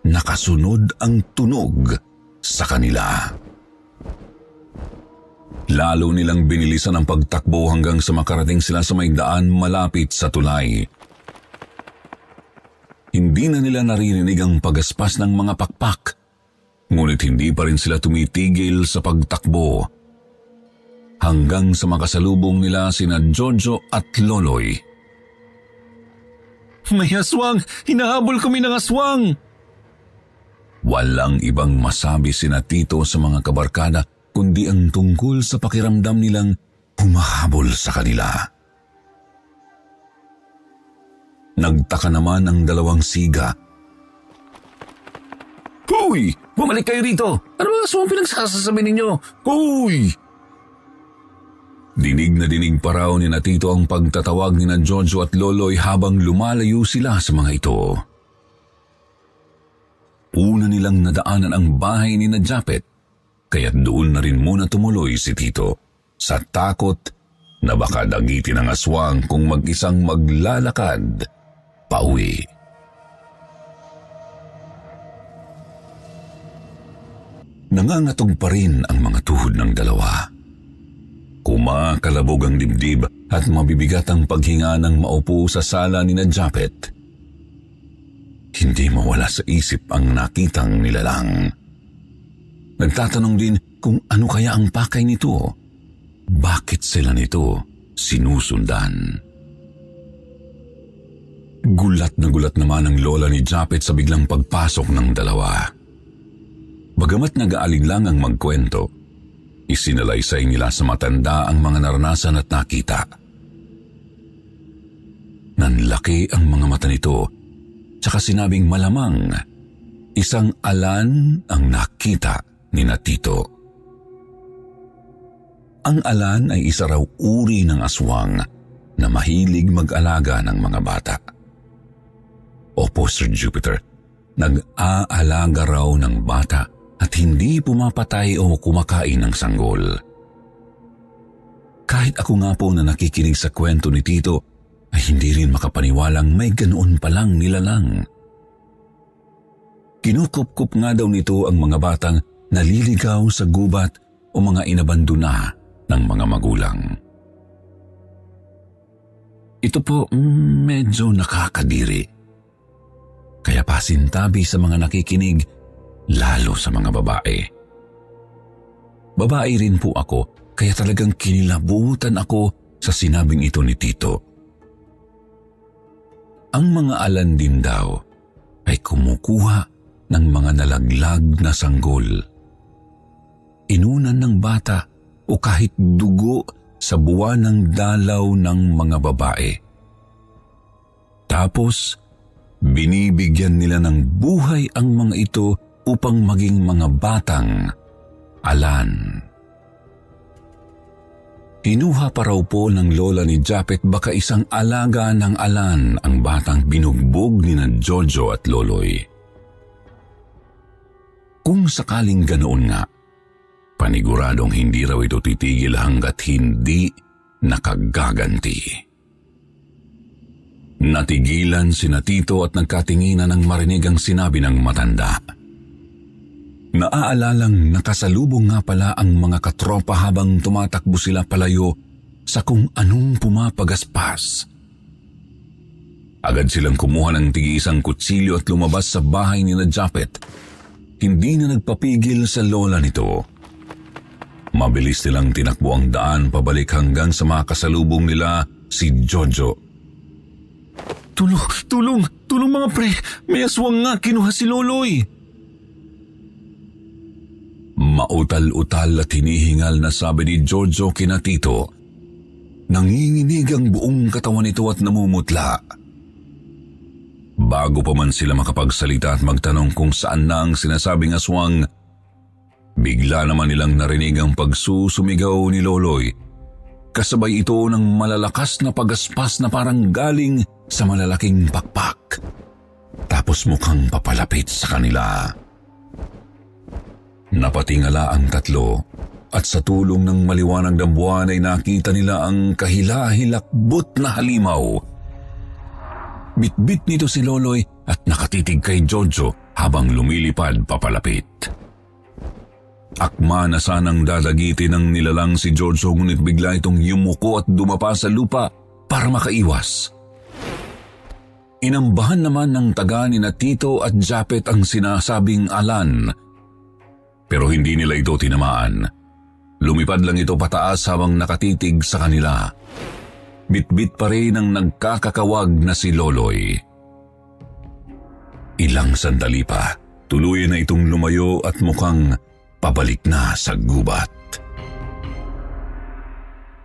Nakasunod ang tunog sa kanila. Lalo nilang binilisan ang pagtakbo hanggang sa makarating sila sa may daan malapit sa tulay. Hindi na nila naririnig ang pagaspas ng mga pakpak, ngunit hindi pa rin sila tumitigil sa pagtakbo. Hanggang sa makasalubong nila sina Jojo at Loloy. May aswang! Hinahabol kami ng aswang! Walang ibang masabi sina Tito sa mga kabarkada kundi ang tungkol sa pakiramdam nilang humahabol sa kanila. Nagtaka naman ang dalawang siga. Hoy! Bumalik kayo rito! Ano ba aswang pinagsasasabi ninyo? Hoy! Dinig na dinig pa raw ni na Tito ang pagtatawag ni na Jojo at Loloy habang lumalayo sila sa mga ito. Una nilang nadaanan ang bahay ni na Japet, kaya doon na rin muna tumuloy si Tito sa takot na baka dagitin ng aswang kung mag-isang maglalakad pauwi. Nangangatog pa rin ang mga tuhod ng dalawa. Kumakalabog ang dibdib at mabibigat ang paghinga ng maupo sa sala ni na Japet. Hindi mawala sa isip ang nakitang nilalang. Nagtatanong din kung ano kaya ang pakay nito. Bakit sila nito sinusundan? Gulat na gulat naman ang lola ni Japet sa biglang pagpasok ng dalawa. Bagamat nag-aalinlang ang magkwento, isinalaysay nila sa matanda ang mga naranasan at nakita. Nanlaki ang mga mata nito, tsaka sinabing malamang isang alan ang nakita ni na Tito. Ang alan ay isa raw uri ng aswang na mahilig mag-alaga ng mga bata. Opo, Sir Jupiter, nag-aalaga raw ng bata at hindi pumapatay o kumakain ng sanggol. Kahit ako nga po na nakikinig sa kwento ni Tito ay hindi rin makapaniwalang may ganoon palang nilalang. Kinukup-kup nga daw nito ang mga batang naliligaw sa gubat o mga inabandona ng mga magulang. Ito po medyo nakakadiri. Kaya pasintabi sa mga nakikinig, lalo sa mga babae. Babae rin po ako, kaya talagang kinilabutan ako sa sinabing ito ni Tito. Ang mga alan din daw ay kumukuha ng mga nalaglag na sanggol. Inunan ng bata o kahit dugo sa buwan ng dalaw ng mga babae. Tapos, binibigyan nila ng buhay ang mga ito upang maging mga batang alan. Kinuha pa raw po ng lola ni Japet baka isang alaga ng Alan ang batang binugbog ni na Jojo at Loloy. Kung sakaling ganoon nga, paniguradong hindi raw ito titigil hanggat hindi nakagaganti. Natigilan sina Tito at nagkatinginan ng marinig ang sinabi ng matanda. Naaalalang nakasalubong nga pala ang mga katropa habang tumatakbo sila palayo sa kung anong pumapagaspas. Agad silang kumuha ng tig-isang kutsilyo at lumabas sa bahay ni na Japet. Hindi na nagpapigil sa lola nito. Mabilis nilang tinakbo ang daan pabalik hanggang sa makasalubong nila si Jojo. Tulong mga pre! May aswang nga, kinuha si Loloy! Mautal-utal at hinihingal na sabi ni Jojo kina Tito. Nanginginig ang buong katawan nito at namumutla. Bago pa man sila makapagsalita at magtanong kung saan na ang sinasabing aswang, bigla naman nilang narinig ang pagsusumigaw ni Loloy. Kasabay ito ng malalakas na pagaspas na parang galing sa malalaking pakpak. Tapos mukhang papalapit sa kanila. Napatingala ang tatlo at sa tulong ng maliwanag na buwan ay nakita nila ang kahila-hilakbot na halimaw. Bitbit nito si Loloy at nakatitig kay Jojo habang lumilipad papalapit. Akma na sanang dadagitin ng nilalang si Jojo ngunit bigla itong yumuko at dumapa sa lupa para makaiwas. Inambahan naman ng taga ni na Tito at Japet ang sinasabing Alan. Pero hindi nila ito tinamaan. Lumipad lang ito pataas habang nakatitig sa kanila. Bitbit pa rin ang nagkakakawag na si Loloy. Ilang sandali pa, tuluyan na itong lumayo at mukhang pabalik na sa gubat.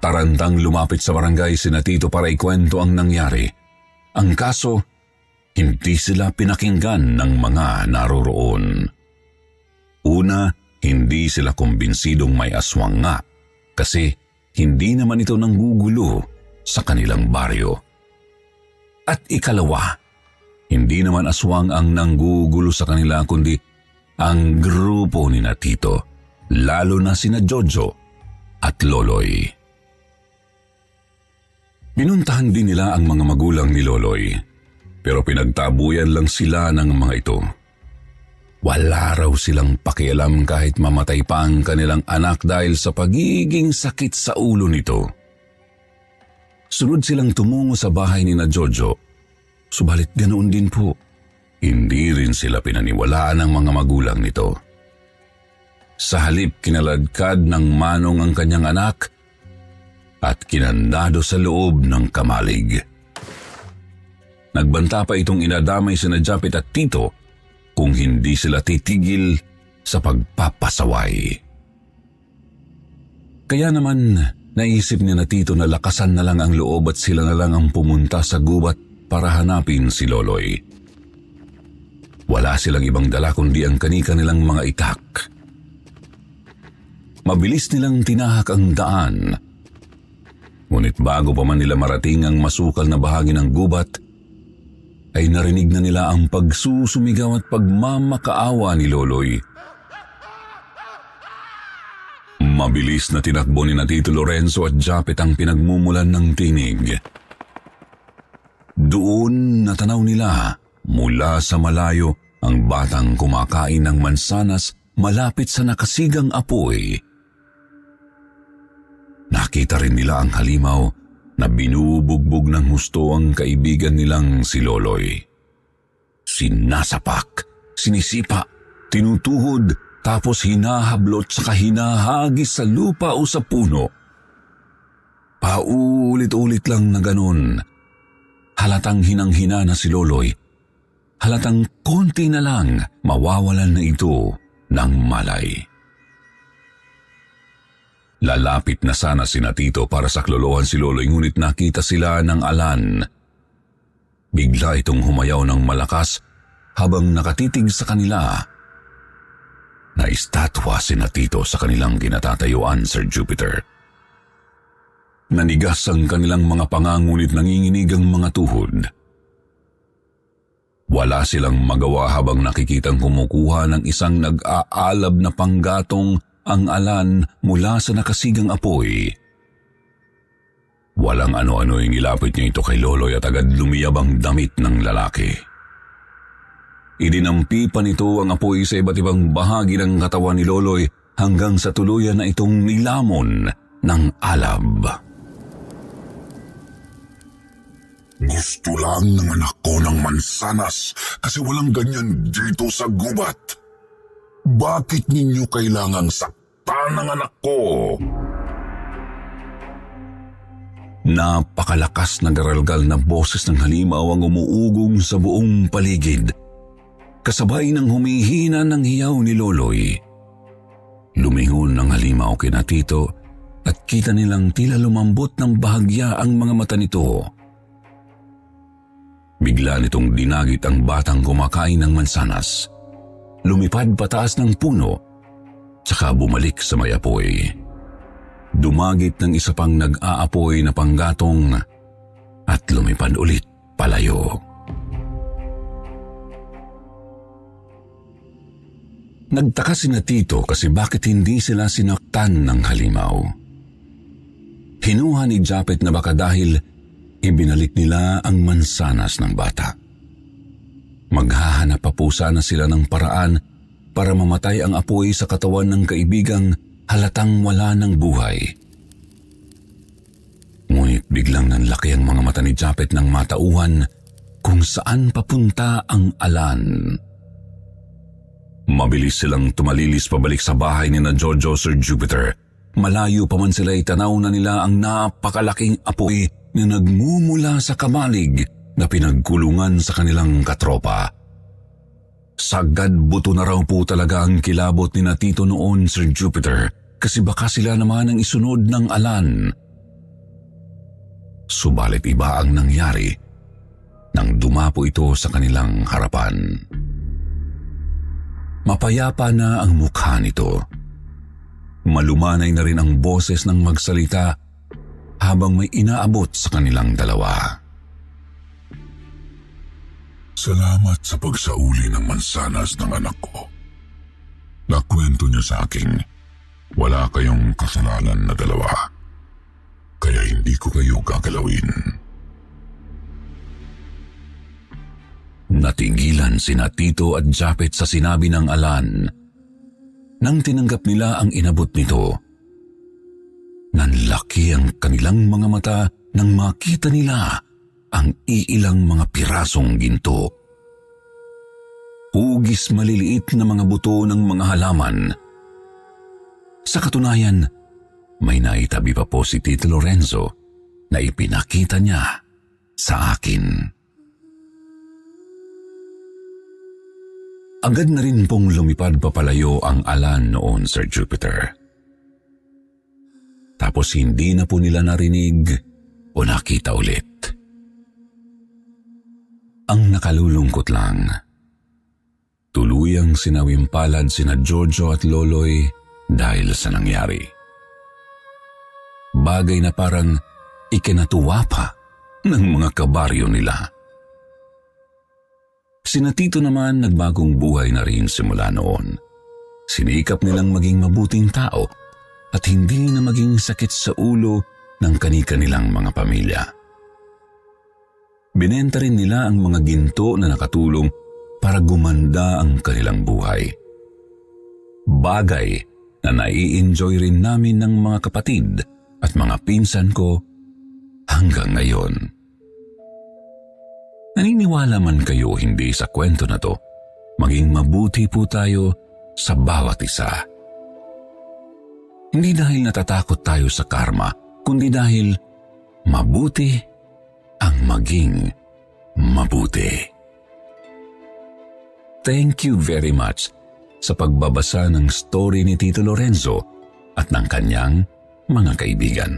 Tarantang lumapit sa barangay sina Tito para ikwento ang nangyari. Ang kaso, hindi sila pinakinggan ng mga naroroon. Una, hindi sila kumbinsidong may aswang nga kasi hindi naman ito nanggugulo sa kanilang baryo. At ikalawa, hindi naman aswang ang nanggugulo sa kanila kundi ang grupo ni na Tito, lalo na sina Jojo at Loloy. Pinuntahan din nila ang mga magulang ni Loloy, pero pinagtabuyan lang sila ng mga ito. Wala raw silang pakialam kahit mamatay pa ang kanilang anak dahil sa pagiging sakit sa ulo nito. Sunod silang tumungo sa bahay ni na Jojo, subalit ganoon din po. Hindi rin sila pinaniwalaan ng mga magulang nito. Sa halip kinaladkad ng manong ang kanyang anak at kinandado sa loob ng kamalig. Nagbanta pa itong inadamay sina Japet at Tito kung hindi sila titigil sa pagpapasaway. Kaya naman naisip niya na Tito na lakasan na lang ang loob at sila na lang ang pumunta sa gubat para hanapin si Loloy. Wala silang ibang dala kundi ang kani-kanilang mga itak. Mabilis nilang tinahak ang daan. Ngunit bago pa man nila marating ang masukal na bahagi ng gubat, ay narinig na nila ang pagsusumigaw at pagmamakaawa ni Loloy. Mabilis na tinakbo ni na Tito Lorenzo at Japet ang pinagmumulan ng tinig. Doon natanaw nila mula sa malayo ang batang kumakain ng mansanas malapit sa nakasigang apoy. Nakita rin nila ang halimaw na binubugbog ng husto ang kaibigan nilang si Loloy. Sinasapak, sinisipa, tinutuhod, tapos hinahablot saka hinahagis sa lupa o sa puno. Paulit-ulit lang na ganun. Halatang hinang-hina na si Loloy. Halatang konti na lang mawawalan na ito ng malay. Lalapit na sana sina Tito para saklolohan si Loloy ngunit nakita sila ng Alan. Bigla itong humayaw ng malakas habang nakatitig sa kanila. Naistatwa sina Tito sa kanilang kinatatayuan, Sir Jupiter. Nanigas ang kanilang mga panga ngunit nanginginig ang mga tuhod. Wala silang magawa habang nakikitang kumukuha ng isang nag-aalab na panggatong ang alan mula sa nakasigang apoy. Walang ano-ano yung ilapit niya ito kay Loloy at agad lumiyab ang damit ng lalaki. Idinampi pa nito ang apoy sa iba't ibang bahagi ng katawan ni Loloy hanggang sa tuluyan na itong nilamon ng alab. Gusto lang ng anak ko ng mansanas kasi walang ganyan dito sa gubat. Bakit ninyo kailangang saktan ng anak ko? Napakalakas na garalgal na boses ng halimaw ang umuugong sa buong paligid. Kasabay ng humihina ng hiyaw ni Loloy. Lumingon ang halimaw kina Tito at kita nilang tila lumambot ng bahagya ang mga mata nito. Bigla nitong dinagit ang batang kumakain ng mansanas. Lumipad pataas ng puno, tsaka bumalik sa may apoy. Dumagit ng isa pang nag-aapoy na panggatong at lumipad ulit palayo. Nagtaka sina Tito kasi bakit hindi sila sinaktan ng halimaw. Hinuha ni Japet na baka dahil ibinalik nila ang mansanas ng bata. Maghahanap pa po sana sila ng paraan para mamatay ang apoy sa katawan ng kaibigang halatang wala ng buhay. Ngunit biglang nanlaki ang mga mata ni Japet ng matauhan kung saan papunta ang alan. Mabilis silang tumalilis pabalik sa bahay ni na Jojo Sir Jupiter. Malayo pa man sila itanaw na nila ang napakalaking apoy na nagmumula sa kamalig na pinagkulungan sa kanilang katropa. Sagad buto na raw po talaga ang kilabot ni na Tito noon, Sir Jupiter, kasi baka sila naman ang isunod ng alan. Subalit iba ang nangyari nang dumapo ito sa kanilang harapan. Mapayapa na ang mukha nito. Malumanay na rin ang boses ng magsalita habang may inaabot sa kanilang dalawa. Salamat sa pagsauli ng mansanas ng anak ko. Nakwento niya sa akin, wala kayong kasalanan na dalawa. Kaya hindi ko kayo gagalawin. Natingilan sina Tito at Japet sa sinabi ng alan. Nang tinanggap nila ang inabot nito, nanlaki ang kanilang mga mata nang makita nila ang iilang mga pirasong ginto. Hugis maliliit na mga buto ng mga halaman. Sa katunayan, may naitabi pa po si Tito Lorenzo na ipinakita niya sa akin. Agad na rin pong lumipad papalayo ang alan noon, Sir Jupiter. Tapos hindi na po nila narinig o nakita ulit. Ang nakalulungkot lang, tuluyang sinawimpalad sina Giorgio at Loloy dahil sa nangyari. Bagay na parang ikinatuwa pa ng mga kabaryo nila. Sina Tito naman nagbagong buhay na rin simula noon. Sinikap nilang maging mabuting tao at hindi na maging sakit sa ulo ng kani-kanilang mga pamilya. Binenta rin nila ang mga ginto na nakatulong para gumanda ang kanilang buhay. Bagay na nai-enjoy rin namin ng mga kapatid at mga pinsan ko hanggang ngayon. Naniniwala man kayo hindi sa kwento na to, maging mabuti po tayo sa bawat isa. Hindi dahil natatakot tayo sa karma, kundi dahil mabuti ang maging mabuti. Thank you very much sa pagbabasa ng story ni Tito Lorenzo at ng kanyang mga kaibigan.